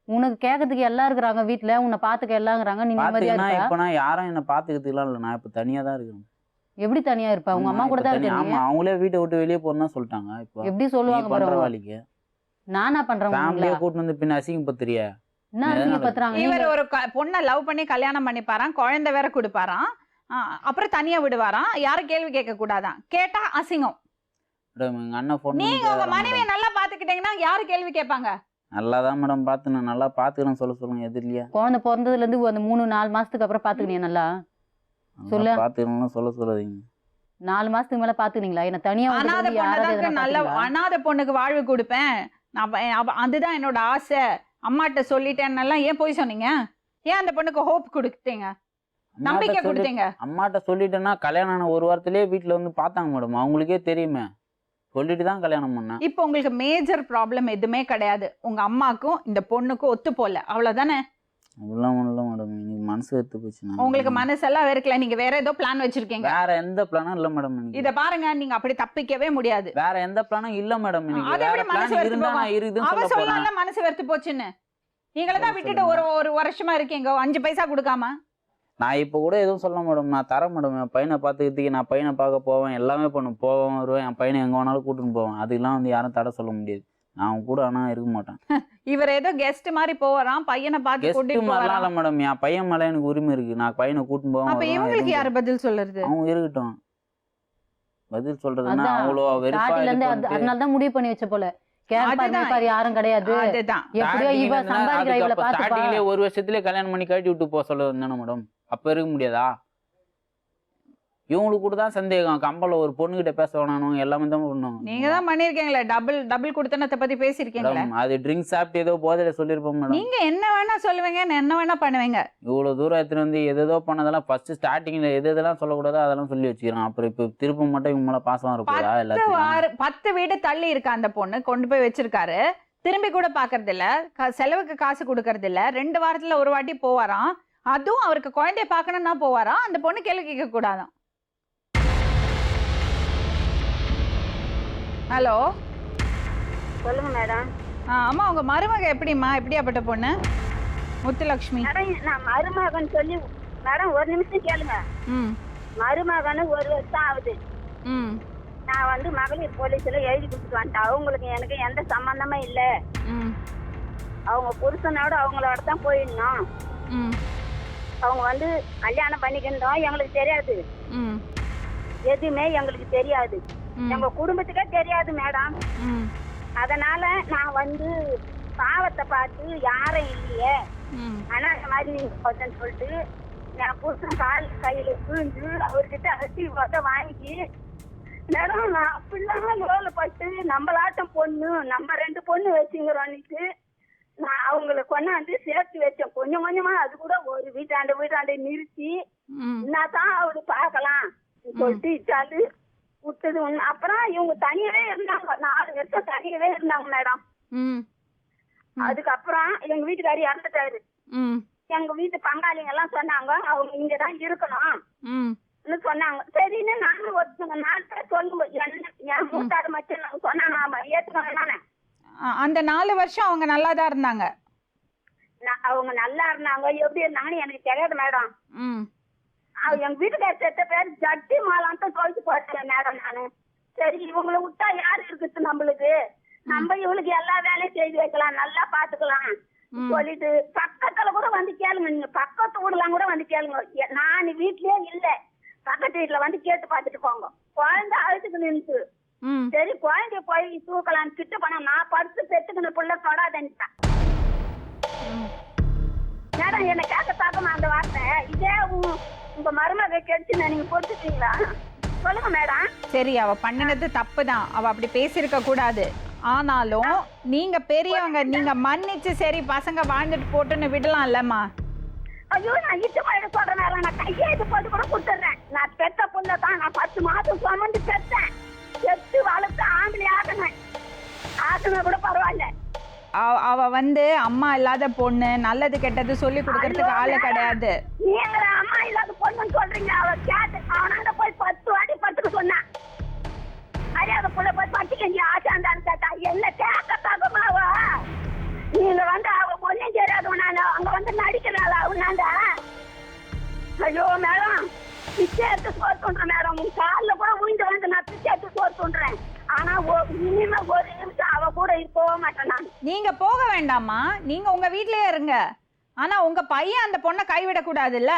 உனக்கு கேட்கறதுக்கு எல்லாம் இருக்கிறாங்க வீட்டில், உன்னை பார்த்துக்க எல்லாங்கிறாங்க, நீ நிம்மதியாக பார்த்தீங்கன்னா இருப்ப. இப்போ நான் யாரும் என்னை பார்த்துக்கிறதுலாம் இல்லை, நான் இப்போ தனியாக தான் இருக்கிறேன். எப்படி தனியா இருப்ப? உங்க அம்மா கூட தான் இருக்கீங்க. ஆமா, அவங்களே வீட்டை விட்டு வெளியே போறேன்னு சொல்லிட்டாங்க. இப்போ எப்படி சொல்லுவாங்க பாருங்க. பரவாயில்லைக்கு நானா பண்றேன் ஃபேமிலியை கூட்டு வந்து பின்ன அசிங்கப்படுத்துறியா? என்ன அசிங்கப்படுத்துறாங்க? இவர் ஒரு பொண்ணை லவ் பண்ணி கல்யாணம் பண்ணிப்பாராம், குழந்தை வேற கொடுப்பாராம், அப்புறம் தனியா விடுவாராம், யாரும் கேள்வி கேட்க கூடாதான், கேட்டா அசிங்கம். எங்க அண்ணன் போன் நீங்க உங்க மனைவியை நல்லா பாத்துக்கிட்டீங்கன்னா யாரு கேள்வி கேட்பாங்க? நல்லாதான் மேடம் பார்த்து நான் நல்லா பாத்துக்கிறேன் சொல்ல சொல்லுங்க. எதிரியா குழந்தை பிறந்ததுல இருந்து அந்த 3-4 மாசத்துக்கு அப்புறம் பாத்துக்கினீங்க நல்லா? சொல்லு. பாத்துக்கணும் சொல்ல சொல்லாதீங்க. 4 மாசத்துக்கு மேல பாத்துக்கினீங்களா? என்ன தனியா அனாதை பொண்ணுக்கு நல்ல அனாதை பொண்ணுக்கு வாழ்வு கொடுப்பேன் நான், அதுதான் என்னோட ஆசை, அம்மாட்ட சொல்லிட்டேன்னெல்லாம் ஏன் போய் சொன்னீங்க? ஏன் அந்த பொண்ணுக்கு ஹோப் கொடுத்தீங்க, நம்பிக்கை கொடுத்தீங்க? அம்மாட்ட சொல்லிட்டேன்னா கல்யாணம் ஆன 1 வாரத்திலேயே வீட்டுல வந்து பார்த்தாங்க மேடம், அவங்களுக்கே தெரியுமே, சொல்லிட்டு தான் கல்யாணம் பண்ணேன். இப்போ உங்களுக்கு மேஜர் ப்ராப்ளம் எதுவுமே கிடையாது, உங்க அம்மாக்கும் இந்த பொண்ணுக்கும் ஒத்து போல, அவ்வளவுதானே? அதெல்லாம் ஒண்ணும் இல்லை மேடம், எனக்கு மனசு எடுத்து போச்சு. உங்களுக்கு மனசெல்லாம் வெறுக்கல, நீங்க வேற ஏதோ பிளான் வச்சிருக்கீங்க. வேற எந்த பிளானும் இல்ல மேடம். இத பாருங்க, நீங்க அப்படி தப்பிக்கவே முடியாது. வேற எந்த பிளானும் இல்ல மேடம். அது எப்படி மனசு வெறுத்து போகும்? அவ சொல்லல மனசு வெறுத்து போச்சுன்னு. நீங்கள தான் விட்டுட்டு ஒரு வருஷமா இருக்கீங்க 5 பைசா கொடுக்காம. நான் இப்போ கூட எதுவும் சொல்ல மேடம், நான் தரேன் மேடம். என் பையனை பார்த்துக்கிறதுக்கு நான் பையனை பார்க்க போவேன், எல்லாமே போவேன் வருவேன். என் பையனை எங்கே வேணாலும் கூட்டின்னு போவேன். அதுக்கெல்லாம் வந்து யாரும் தடை சொல்ல முடியாது. நான் அவங்க கூட ஆனால் இருக்க மாட்டேன். இவர் ஏதோ கெஸ்ட் மாதிரி போவாராம், பையனை பார்த்து கெஸ்ட் கூட்டிட்டு மாதிரிலாம் போவாராம். இல்லை மேடம், என் பையன் மேலே எனக்கு உரிமை இருக்கு. நான் பையனை கூட்டின்னு போவேன். அப்ப இவங்களுக்கு யாரு பதில் சொல்லுறது? அவங்க இருக்கட்டும், பதில் சொல்றதுன்னா அதான். அவ்வளோ ஸ்டார்டிங்ல இருந்து அதனால தான் முடிவு பண்ணி வச்ச போல. கேர் யாரும் கிடையாது. அதுதான். எப்படியோ இவ சம்பாதிக்கிற இவளை பார்த்து ஸ்டார்டிங்லேயே ஒரு வருஷத்துலேயே கல்யாணம் பண்ணி கட்டி விட்டு போக சொல்ல வந்தானே மேடம். அப்போ இருக்க முடியாதா? இவங்களுக்கு கூட தான் சந்தேகம். கம்பல ஒரு பொண்ணுகிட்ட பேச வேணாம், எல்லாமே தான் பண்ணணும். நீங்க தான் பண்ணிருக்கீங்களே, டபுள் குடுத்தனத்தை பத்தி பேசிருக்கீங்களே. அது ட்ரிங்க்ஸ் சாப்பிட்டு ஏதோ போதையில சொல்லிருப்போம் மேடம். நீங்க என்ன வேணா சொல்லுவீங்க, என்ன வேணா பண்ணுவீங்க. இவ்வளவு தூரம் எடுத்துட்டு வந்து எதோ பண்ணதெல்லாம் ஃபர்ஸ்ட் ஸ்டார்டிங்ல எதெல்லாம் சொல்லக்கூடாதோ அதெல்லாம் சொல்லி வச்சுக்கிறான். அப்புறம் இப்ப திரும்ப மட்டும் இவங்க மேல பாசமா இருப்பதா? எல்லாத்தையும் 10 வீடு தள்ளி இருக்க அந்த பொண்ணு கொண்டு போய் வச்சிருக்காரு. திரும்பி கூட பாக்குறது இல்ல, செலவுக்கு காசு கொடுக்கறது இல்ல. 2 வாரத்துல ஒரு வாட்டி போவாராம். அதுவும் அவருக்கு குழந்தைய பார்க்கணும்னா போவாராம். அந்த பொண்ணு கேள்வி கேட்க கூடாதான். ஹலோ, சொல்லுங்க மேடம். அம்மா உங்க மருமக எப்படிம்மா, எப்படியாப்பட்ட பொண்ணு? முத்துலட்சுமி. மேடம் நான் மருமகன் சொல்லி மேடம் ஒரு நிமிஷம் கேளுங்க. ம் மருமகனு 1 வருஷம் ஆகுது. ம் நான் வந்து மகளிர் போலீஸ்ல எழுதி கொடுத்துட்டு வந்துட்டேன். அவங்களுக்கு எனக்கு எந்த சம்பந்தமே இல்லை. ம் அவங்க புருஷனோட அவங்களோட தான் போயிடணும். ம் அவங்க வந்து கல்யாணம் பண்ணிக்கிட்டோம், எங்களுக்கு தெரியாது. ம் எதுவுமே எங்களுக்கு தெரியாது. எங்க குடும்பத்துக்கே தெரியாது மேடம். ம் அதனால நான் வந்து பாவத்தை பார்த்து யாரும் இல்லையே, ம் ஆனா இந்த மாதிரி நீங்க பார்த்தேன்னு சொல்லிட்டு என் புருஷன் கையில விழுந்து அவர்கிட்ட அரிசி வாங்கி மேடம் நான் அப்படிலாம் லோல பட்டு நம்மளாட்டம் பொண்ணு நம்ம 2 பொண்ணு வச்சுங்கிறோன்னுட்டு நான் அவங்களை கொண்டாந்து சேர்த்து வச்சேன். கொஞ்சம் கொஞ்சமா அது கூட ஒரு வீட்டாண்டு நிறுத்தி என்னதான் அவரு பார்க்கலாம் சொல்லிட்டு இட்டாண்டு விட்டது. அப்புறம் இவங்க தனியவே இருந்தாங்க, 4 வருஷம் தனியவே இருந்தாங்க மேடம். அதுக்கப்புறம் எங்க வீட்டுக்காரி இறந்துட்டாரு. எங்க வீட்டு பங்காளிங்க எல்லாம் சொன்னாங்க அவங்க இங்கதான் இருக்கணும் சொன்னாங்க. சரின்னு நானும் ஒருத்தவங்க 4 பேர் சொல்லுங்க என் மூத்தாடு மட்டும் சொன்னாங்க ஏத்துக்கணும் நானே. அந்த 4 வருஷம் அவங்க நல்லா தான் இருந்தாங்க. அவங்க நல்லா இருந்தாங்க, எப்படி இருந்தாங்கன்னு எனக்கு தெரியாது மேடம். எங்க வீட்டுக்கார செத்த பேர் ஜட்டி மாலான்ட்டு சொல்லிட்டு போட்டேன் மேடம் நானு. சரி இவங்களை விட்டா யாரு இருக்குது நம்மளுக்கு, நம்ம இவளுக்கு எல்லா வேலையும் செய்து வைக்கலாம், நல்லா பாத்துக்கலாம் சொல்லிட்டு பக்கத்துல கூட வந்து கேளுங்க. நீங்க பக்கத்து வீடுலாம் கூட வந்து கேளுங்க. நான் வீட்லயே இல்ல, பக்கத்து வீட்டுல வந்து கேட்டு பாத்துட்டு போங்க. குழந்தை அழுத்துக்கு நின்று சரி குழந்தைய போய் தூக்கலாம் கிட்ட போனா நான் படுத்து பெற்றுக்கின பிள்ளை தொடாதேன்ட்டான் மேடம். என்ன கேட்க தாக்கமா அந்த வார்த்தை. இதே உங்க மருமக கெடுச்சுன்னு நீங்க பொறுத்துட்டீங்களா? சொல்லுங்க மேடம். சரி அவ பண்ணினது தப்பு தான், அவ அப்படி பேசியிருக்க கூடாது. ஆனாலும் நீங்க பெரியவங்க, நீங்க மன்னிச்சு சரி பசங்க வாழ்ந்துட்டு போட்டுன்னு விடலாம் இல்லம்மா. ஐயோ நான் இஷ்டமா சொல்றேன் மேடம், நான் கையெழுத்து போட்டு கூட கொடுத்துட்றேன். நான் பெத்த பொண்ணை தான் நான் 10 மாதம் சுமந்து பெற்றேன், பெற்று வளர்த்து ஆம்பளை ஆகுன கூட பரவாயில்ல. அவ அம்மா இல்லாத பொண்ணு, நல்லது கெட்டது சொல்லி கொடுக்கறதுக்கு ஆளு கிடையாது. நீங்க அம்மா இல்லாத பொண்ணுன்னு சொல்றீங்க. அவ கேட்டு அவனாண்ட போய் 10 வாட்டி பத்துக்க சொன்னான். அறியாத புள்ள போய் பத்துக்கஞ்சி ஆசாந்தான்னு கேட்டா என்ன கேட்க தகமாவா? நீங்க அவ பொண்ணும் தெரியாது அங்க நடிக்கிறாளா அவனாண்ட? ஐயோ மேடம் பிச்சை எடுத்து சோறு தோன்றேன் மேடம். உன் காலில் கூட உயிந்து நான் பிச்சை எடுத்து சோறு தோன்றேன். ஆனா இனிமே ஒரு நிமிஷம் அவ கூட போக மாட்டேன் நான். நீங்க போக வேண்டாமா, நீங்க உங்க வீட்லயே இருங்க. ஆனா உங்க பையன் அந்த பொண்ணை கைவிட கூடாதுல்ல.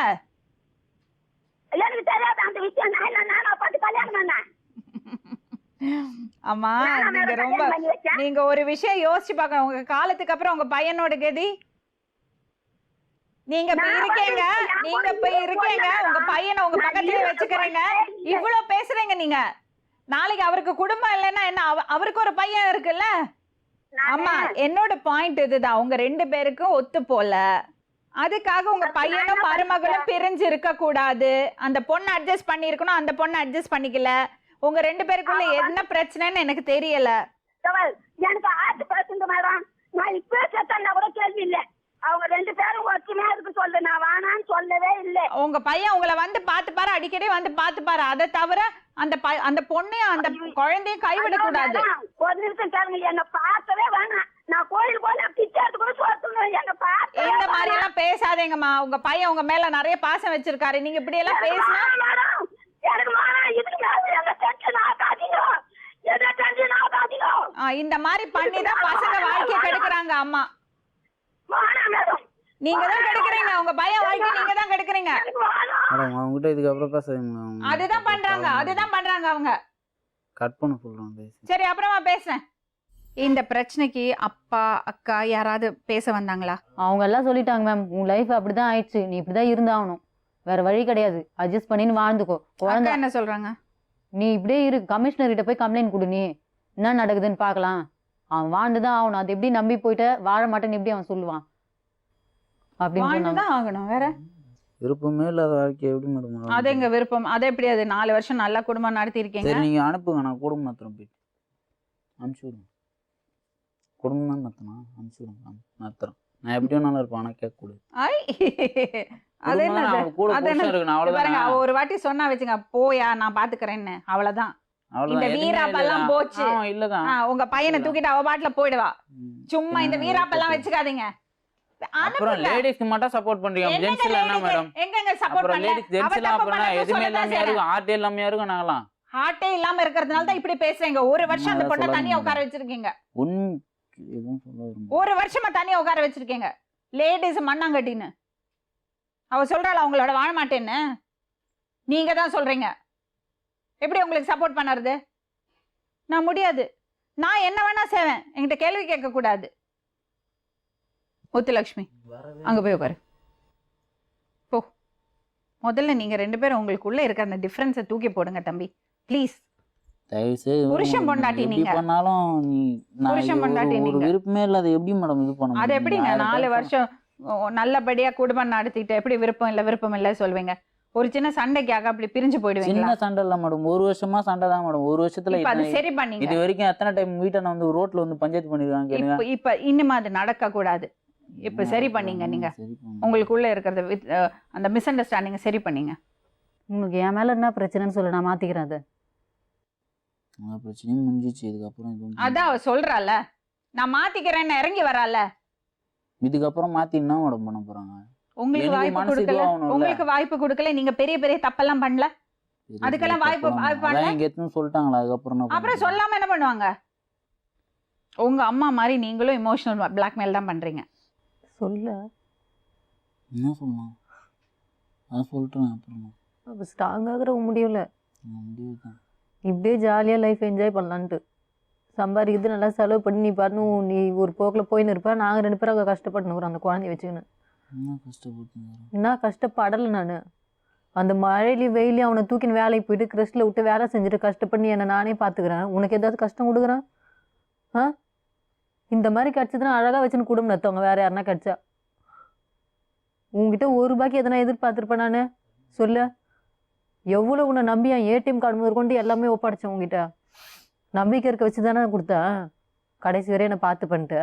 எனக்கு தெரியாது அந்த விஷயம். நானா பார்த்து கல்யாணம் பண்ணேன். அம்மா நீங்க ஒரு விஷயம் யோசிச்சு பாக்க, உங்க காலத்துக்கு அப்புறம் உங்க பையனோட கதி. நீங்க இருக்கீங்க உங்க பையனை உங்க பக்கத்துலயே வச்சுக்கிறீங்க, இவ்வளவு பேசுறீங்க நீங்க. நாளைக்கு அவருக்கு குடும்பம் இல்லைன்னா என்ன, அவருக்கு ஒரு பையன் இருக்குல்ல. அம்மா என்னோட பாயிண்ட் இதுதான், உங்க 2 பேருக்கும் ஒத்து போல. அதுக்காக உங்க பையனும் மருமகளும் பிரிஞ்சு இருக்க கூடாது. அந்த பொண்ணு அட்ஜஸ்ட் பண்ணி இருக்கணும், அந்த பொண்ணு அட்ஜஸ்ட் பண்ணிக்கல. உங்க 2 பேருக்குள்ள என்ன பிரச்சனைன்னு எனக்கு தெரியல. எனக்கு 8% மேடம். நான் இப்ப செத்தா கூட கேள்வி இல்ல. அவங்க 2 பேரும் ஒற்றுமையா இருக்கு சொல்லு, நான் வேணான்னு சொல்லவே இல்லை. உங்க பையன் உங்களை பாத்து பாரு, அடிக்கடி பாத்து பாரு. அதை தவிர அந்த பொண்ணையும் அந்த குழந்தையும் கைவிட கூடாது. ஒரு நிமிஷம் கேளுங்க, என்ன பார்க்கவே வேணாம். நான் கோயில் போல பிச்சை கூட சோறு எங்க பாத்து இந்த மாதிரி எல்லாம் பேசாதீங்கம்மா. உங்க பையன் உங்க மேல நிறைய பாசம் வச்சிருக்காரு. நீங்க இப்படி எல்லாம் பேசினா மேடம் எனக்கு வேணாம். இதுக்கு மேல எங்க டென்ஷன் ஆகாதீங்க. எதை டென்ஷன் ஆகாதீங்க. இந்த மாதிரி பண்ணி தான் பசங்க வாழ்க்கையை கெடுக்குறாங்க அம்மா. வேணாம் மேடம். நீங்க தான் கெடுக்குறீங்க. உங்க பையன் வாழ்க்கை நீங்க தான் கெடுக்குறீங்க. எனக்கு வேணாம். மேடம் அவங்ககிட்ட இதுக்கப்புறம் பேசாதீங்க. அதுதான் பண்றாங்க அவங்க. கட் பண்ண சொல்கிறோம். சரி, அப்புறமா பேசுறேன். இந்த பிரச்சனைக்கு அப்பா அக்கா யாராவது பேச வந்தாங்களா? அவங்க எல்லாம் சொல்லிட்டாங்க மேம், உன் லைஃப் அப்படிதான் ஆயிடுச்சு, நீ இப்படிதான் இருந்தாகணும், வேற வழி கிடையாது, அட்ஜஸ்ட் பண்ணின்னு வாழ்ந்துக்கோ. குழந்தை என்ன சொல்றாங்க? நீ இப்படியே இரு, கமிஷனர் கிட்ட போய் கம்ப்ளைண்ட் கொடு, நீ என்ன நடக்குதுன்னு பார்க்கலாம். அவன் வாழ்ந்துதான் ஆகணும். அது எப்படி நம்பி போயிட்டு வாழ மாட்டேன்னு எப்படி அவன் சொல்லுவான் அப்படின்னு வாழ்ந்துதான் ஆகணும். வேற விருப்பமே இல்லாத வாழ்க்கை எப்படி மேடம்? அது எங்க விருப்பம். அது எப்படி? அது 4 வருஷம் நல்லா குடும்பம் நடத்தி இருக்கீங்க. சரி நீங்க அனுப்புங்க, நான் குடும்பம் மாத்திரம் போயிட்டு அனுப்பிச்சு விடுங்க. குடும்பம் தான் மாத்தணும், அனுப்பிச்சு விடுங்க மாத்திரம். நான் எப்படியும் நல்லா இருப்பேன், ஆனால் கேட்கக்கூடாது. அது பாருங்க, அவ ஒரு வாட்டி சொன்னா வச்சுங்க, போயா நான் பாத்துக்கிறேன்னு, அவ்வளவுதான். இந்த வீராப்பெல்லாம் போச்சு. இல்லதான் உங்க பையனை தூக்கிட்டு அவ பாட்டுல போயிடுவா. சும்மா இந்த வீராப்பெல்லாம் வச்சுக்காதீங்க. அப்புறம் லேடிஸ்க்கு மட்டும் சப்போர்ட் பண்றீங்க, ஜென்ஸ்ல என்ன மேடம்? எங்க சப்போர்ட் பண்ணல? லேடிஸ் ஜென்ஸ்ல அப்புறம் எதுமே இல்லாம இருக்கும், ஹார்ட் இல்லாம இருக்கும். நாங்கலாம் ஹார்ட்டே இல்லாம இருக்கிறதுனால தான் இப்படி பேசுறீங்க. ஒரு வருஷம் அந்த பொண்ணை தனியா உட்கார வச்சிருக்கீங்க. ஒரு வருஷமா தனியா உட்கார வச்சிருக்கீங்க. லேடிஸ் மண்ணாங்கட்டின்னு அவ சொல்றாளா உங்களோட வாழ மாட்டேன்னு? நீங்க தான் சொல்றீங்க. எப்படி உங்களுக்கு சப்போர்ட் பண்ணறது? நான் முடியாது. நான் என்ன வேணா செய்வேன், என்கிட்ட கேள்வி கேட்க கூடாது. முத்துலட்சுமி அங்க போய் உட்காரு போ. முதல்ல நீங்க 2 பேரும் உங்களுக்குள்ள இருக்க அந்த டிஃபரன்ஸை தூக்கி போடுங்க தம்பி, ப்ளீஸ். புருஷன் பொண்டாட்டி நீங்க பண்ணாலும் நீ புருஷன் பொண்டாட்டி நீங்க விருப்பமே இல்லாத எப்படி மேடம் இது பண்ண? அது எப்படிங்க 4 வருஷம் நல்லபடியா குடும்பம் நடத்திட்டு எப்படி விருப்பம் இல்ல சொல்வீங்க? ஒரு சின்ன சண்டைக்காக அப்படி பிரிஞ்சு போயிடுவீங்க? சின்ன சண்டை இல்ல மேடம், 1 வருஷமா சண்டை தான் மேடம். 1 வருஷத்துல அது சரி பண்ணீங்க. இது வரைக்கும் எத்தனை டைம் வீட்டை நான் வந்து ரோட்ல வந்து பஞ்சாயத்து பண்ணிருக்காங்க. இப்ப இன்னும் அது நடக்க கூடாது. இப்ப சரி பண்ணீங்க. நீங்க உங்களுக்குள்ள இருக்கிறத அந்த மிஸ் அண்டர்ஸ்டாண்டிங் சரி பண்ணீங்க. உங்களுக்கு என் மேல என்ன பிரச்சனைன்னு சொல்ல, நான் மாத்திக்கிறேன். அது பிரச்சனையும் முடிஞ்சிச்சு. இதுக்கப்புறம் அதான் அவ சொல்றால, நான் மாத்திக்கிறேன்னு இறங்கி வரால. இதுக்கப்புறம் மாத்தி என்ன மேடம் பண்ண போறாங்க? உங்களுக்கு வாய்ப்பு கொடுக்கல, உங்களுக்கு வாய்ப்பு கொடுக்கல. நீங்க பெரிய பெரிய தப்பெல்லாம் பண்ணல, அதுக்கெல்லாம் வாய்ப்பு பண்ணல. இங்க எத்தனை சொல்லிட்டாங்களா? அதுக்கப்புறம் சொல்லாம என்ன பண்ணுவாங்க? உங்க அம்மா மாதிரி நீங்களும் இமோஷனல் பிளாக்மெயில் தான் பண்றீங்க. சொல்ல என்ன சொல்லலாம்? அதான் சொல்லிட்டேன். அப்புறம் ஸ்ட்ராங்காகிற முடியல. முடிவுதான் இப்படியே ஜாலியாக லைஃப் என்ஜாய் பண்ணலான்ட்டு சம்பாதிக்கிறது நல்லா செலவு பண்ணி நீ பாருன்னு நீ ஒரு போக்கில் போயின்னு இருப்பேன். நாங்கள் 2 பேரும் அங்கே கஷ்டப்பட்டுனுக்குறோம் அந்த குழந்தைய வச்சுக்கின்னு. என்ன கஷ்டப்படலை நான். அந்த மழையிலையும் வெயிலையும் அவனை தூக்கின்னு வேலைக்கு போயிட்டு கிறிஸ்டில் விட்டு வேலை செஞ்சுட்டு கஷ்டப்பண்ணி என்னை நானே பார்த்துக்கிறேன். உனக்கு ஏதாவது கஷ்டம் கொடுக்குறேன்? இந்த மாதிரி கிடச்சதுன்னா அழகாக வச்சுன்னு குடும்பம் நடத்தவங்க வேறு யாருன்னா கிடச்சா. உங்ககிட்ட ₹1 எதனா எதிர்பார்த்துருப்பேன் நான்? சொல்லு. எவ்வளோ உன்னை நம்பி என் ஏடிஎம் கார்டு முதல் கொண்டு எல்லாமே ஒப்படைச்சேன் உங்ககிட்ட. நம்பிக்கை இருக்க வச்சு தானே கொடுத்தேன். கடைசி வரையும் என்னை பார்த்து பண்ணிட்டு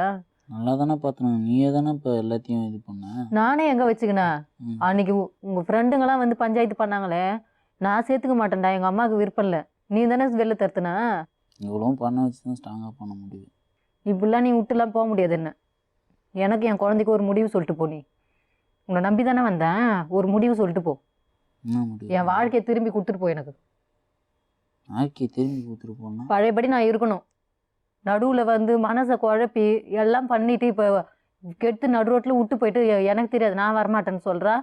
நல்லா தானே பார்த்தேன். நீயே தானே இப்போ எல்லாத்தையும் இது பண்ண. நானே எங்கே வச்சுக்கினேன்? அன்னைக்கு உங்கள் ஃப்ரெண்டுங்களாம் வந்து பஞ்சாயத்து பண்ணாங்களே, நான் சேர்த்துக்க மாட்டேன்டா, எங்கள் அம்மாவுக்கு விருப்பம் இல்லை, நீ தானே வெளில தருத்துனா. இவ்வளோ பண்ண வச்சு தான் ஸ்ட்ராங்காக பண்ண முடியும். இப்படிலாம் நீ விட்டுலாம் போக முடியாது. என்ன எனக்கு என் குழந்தைக்கு ஒரு முடிவு சொல்லிட்டு போ. நீ உன்னை நம்பி தானே வந்தேன், ஒரு முடிவு சொல்லிட்டு போ. என் வாழ்க்கையை திரும்பி கொடுத்துட்டு போ. எனக்கு வாழ்க்கையை திரும்பி கொடுத்துட்டு போனா பழையபடி நான் இருக்கணும். நடுவில் வந்து மனசை குழப்பி எல்லாம் பண்ணிட்டு இப்போ கெடுத்து நடு ரோட்டில் விட்டு போயிட்டு எனக்கு தெரியாது நான் வரமாட்டேன்னு சொல்கிறா.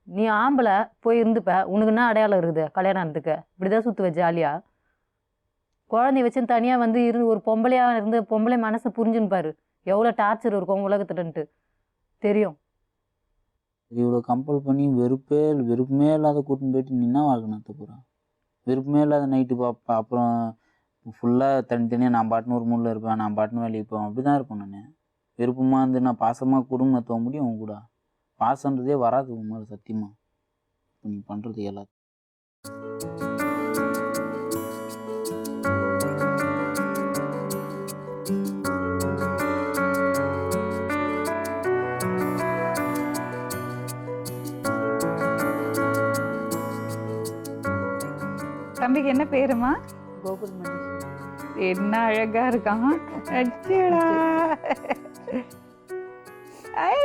நீ ஆம்பளை போய் இருந்துப்ப, உனக்கு என்ன அடையாளம் இருக்குது கல்யாணத்துக்கு? இப்படிதான் சுற்றுவ ஜாலியாக. குழந்தைய வச்சுன்னு தனியாக வந்து இருந்து ஒரு பொம்பளையாக இருந்து பொம்பளை மனசை புரிஞ்சுன்னு பாரு எவ்வளோ டார்ச்சர் இருக்கும் உலகத்துலன்ட்டு தெரியும். இவ்வளோ கம்பல் பண்ணி வெறுப்புமே இல்லாத கூட்டின்னு போயிட்டு நின்னா வாழ்க்கை நடத்த போகிறேன். விருப்பமே இல்லாத நைட்டு பார்ப்பேன். அப்புறம் ஃபுல்லாக தனித்தனியாக நான் பாட்டுன்னு ஒரு மூடில் இருப்பேன், நான் பாட்டுன்னு வேலைக்கு போவேன். அப்படி தான் இருப்பேன் நான். விருப்பமாக இருந்து நான் பாசமாக குடும்பம் நடத்த முடியும். அவங்க கூட பாசன்றதே வராது உண்மையில சத்தியமாக. இப்போ நீ பண்ணுறது எல்லாத்தையும் தம்பிக்கு என்ன பேருமா? கோகுல் மகேஷ். என்ன அழகா இருக்கான். அச்சடா. ஐ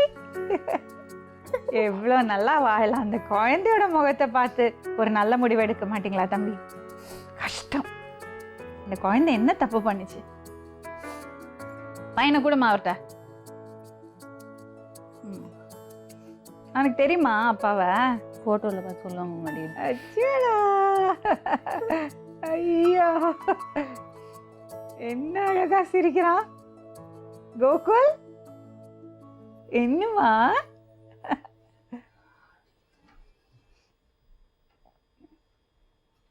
எவ்வளோ நல்லா வாழலாம். அந்த குழந்தையோட முகத்தை பார்த்து ஒரு நல்ல முடிவு எடுக்க மாட்டீங்களா தம்பி? கஷ்டம். இந்த குழந்தை என்ன தப்பு பண்ணுச்சு? பையனை கூட அவர்கிட்ட எனக்கு தெரியுமா அப்பாவை? ஃபோட்டோவில் பார்த்து சொல்லுவாங்க முன்னாடி. அச்சடா. ஐயா என்ன அழகா சிரிக்கிறான் கோகுல். என்னமா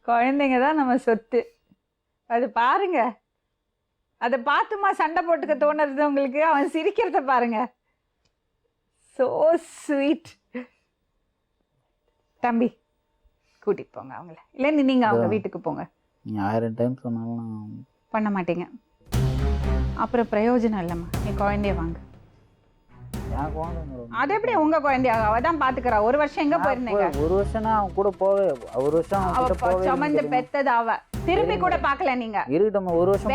குழந்தைங்க தான் நம்ம சொத்து. அது பாருங்க, அதை பார்த்துமா சண்டை போட்டுக்க தோணுறது உங்களுக்கு? அவன் சிரிக்கிறத பாருங்க. So sweet. தம்பி கூட்டிட்டு போங்க அவங்கள. இல்லை நீங்க அவங்க வீட்டுக்கு போங்க. நீங்கள் 1000 டைம் சொன்னாலும் பண்ண மாட்டீங்க. அப்புறம் பிரயோஜனம் இல்லைம்மா. நீ குழந்தைய வாங்க. என் குழந்தை மேடம். அது எப்படி உங்க குழந்தையாக? அவ தான் பாத்துக்கிறா. ஒரு வருஷம் எங்க போயிருந்தீங்க? ஒரு வருஷம்னா அவன் கூட போவே, ஒரு வருஷம் அவன் கிட்ட போவே சுமந்து பெத்தது அவ. திரும்பி கூட பார்க்கல நீங்க. இருக்கட்டும், ஒரு வருஷம்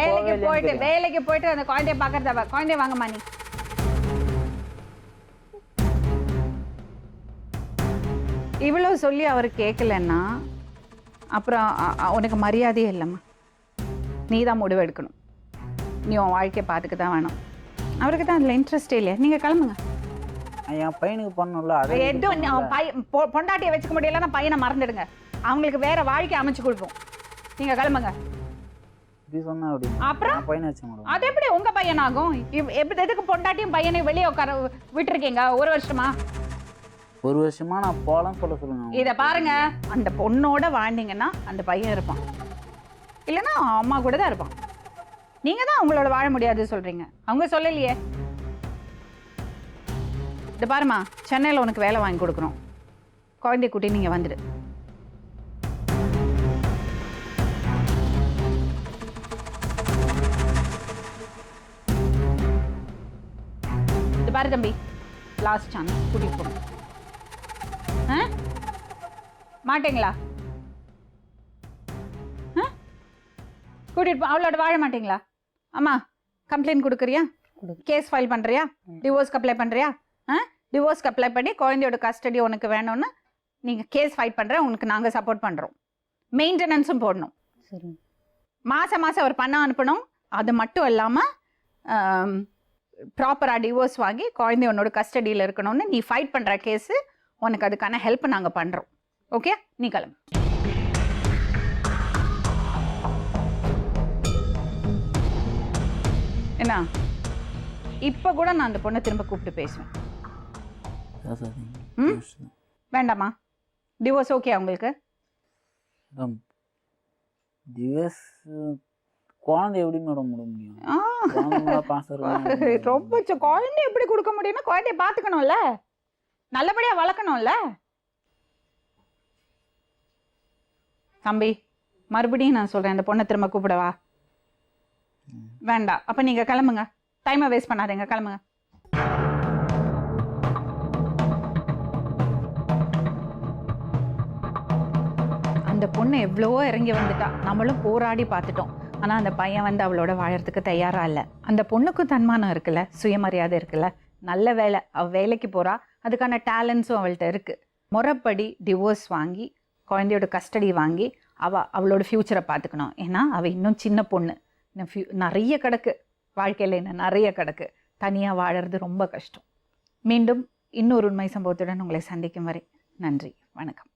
வேலைக்கு போயிட்டு அந்த குழந்தைய பாக்குறது அவ. குழந்தைய வாங்கம்மா நீ. இவ்வளவு சொல்லி அவர் கேட்கலன்னா அப்புறம் உனக்கு மரியாதையே இல்லைம்மா. நீ தான் முடிவு எடுக்கணும். நீ உன் வாழ்க்கையை பார்த்துக்க தான் வேணும். அவருக்கு தான் அதில் இன்ட்ரெஸ்டே இல்லையா? நீங்கள் கிளம்புங்க. என் பையனுக்கு பண்ணணும்ல. அது எதுவும் பொண்டாட்டியை வச்சுக்க முடியலன்னா பையனை மறந்துடுங்க. அவங்களுக்கு வேற வாழ்க்கை அமைச்சு கொடுப்போம். நீங்கள் கிளம்புங்க. இப்படி சொன்னா அப்படி அப்புறம் பையனை வச்சு மேடம். அது எப்படி உங்க பையனாகும்? எதுக்கு பொண்டாட்டியும் பையனையும் வெளியே உட்கார விட்டுருக்கீங்க ஒரு வருஷமா? ஒரு வருஷமா நான் போலாம் சொல்லுங்க. இதை பாருங்க, அந்த பொண்ணோட வாழ்ந்தீங்கன்னா அந்த பையன் இருப்பான், இல்லைன்னா அம்மா கூட தான் இருப்பான். நீங்க தான் அவங்களோட வாழ முடியாது சொல்றீங்க. அவங்க சொல்லலையே. இது பாருமா, சென்னையில் உனக்கு வேலை வாங்கி கொடுக்குறோம். குழந்தைய கூட்டி நீங்க வந்துடு. இது பாரு தம்பி, லாஸ்ட் சான்ஸ், கூட்டிட்டு போங்க. மாட்டீங்களா? கூட்டிட்டு அவளோட வாழ மாட்டீங்களா? அம்மா கம்ப்ளைண்ட் கொடுக்குறியா? கேஸ் ஃபைல் பண்ணுறியா? டிவோர்ஸ்க்கு அப்ளை பண்ணுறியா? டிவோர்ஸ்க்கு அப்ளை பண்ணி குழந்தையோட கஸ்டடி உனக்கு வேணும்னு நீங்கள் கேஸ் ஃபைல் பண்ணுற, உங்களுக்கு நாங்கள் சப்போர்ட் பண்ணுறோம். மெயின்டெனன்ஸும் போடணும். சரி. மாதம் மாதம் அவர் பணம் அனுப்பணும். அது மட்டும் இல்லாமல் ப்ராப்பராக டிவோர்ஸ் வாங்கி குழந்தை உன்னோட கஸ்டடியில் இருக்கணும்னு நீ ஃபைட் பண்ணுற கேஸு, உனக்கு அதுக்கான ஹெல்ப் நாங்கள் பண்ணுறோம். ஓகே, நீ கிளம்பு. என்ன இப்போ கூட நான் அந்த பொண்ணை திரும்ப கூப்பிட்டு பேசுவேன். வேண்டாமா? டிவோர்ஸ் ஓகே உங்களுக்கு? டிவோர்ஸ் குழந்தை எப்படி மேடம் விட முடியும்? ரொம்ப குழந்தை எப்படி கொடுக்க முடியும்னா குழந்தைய பார்த்துக்கணும்ல, நல்லபடியாக வளர்க்கணும்ல. தம்பி மறுபடியும் நான் சொல்கிறேன், அந்த பொண்ணை திரும்ப கூப்பிடவா? வேண்டாம். அப்போ நீங்கள் கிளம்புங்க. டைமை வேஸ்ட் பண்ணாதீங்க, கிளம்புங்க. அந்த பொண்ணு எவ்வளவோ இறங்கி வந்துட்டா. நம்மளும் போராடி பார்த்துட்டோம். ஆனால் அந்த பையன் வந்து அவளோட வாழறதுக்கு தயாராக இல்லை. அந்த பொண்ணுக்கும் தன்மானம் இருக்குல்ல, சுயமரியாதை இருக்குல்ல. நல்ல வேலை, அவள் வேலைக்கு போகிறா, அதுக்கான டேலண்ட்ஸும் அவள்கிட்ட இருக்குது. முறைப்படி டிவோர்ஸ் வாங்கி குழந்தையோட கஸ்டடி வாங்கி அவளோட ஃப்யூச்சரை பார்த்துக்கணும். ஏன்னா அவள் இன்னும் சின்ன பொண்ணு. இன்னும் நிறைய கிடக்கு வாழ்க்கையில், இன்னும் நிறைய கிடக்கு. தனியாக வாழறது ரொம்ப கஷ்டம். மீண்டும் இன்னொரு உண்மை சம்பவத்துடன் உங்களை சந்திக்கும் வரை நன்றி, வணக்கம்.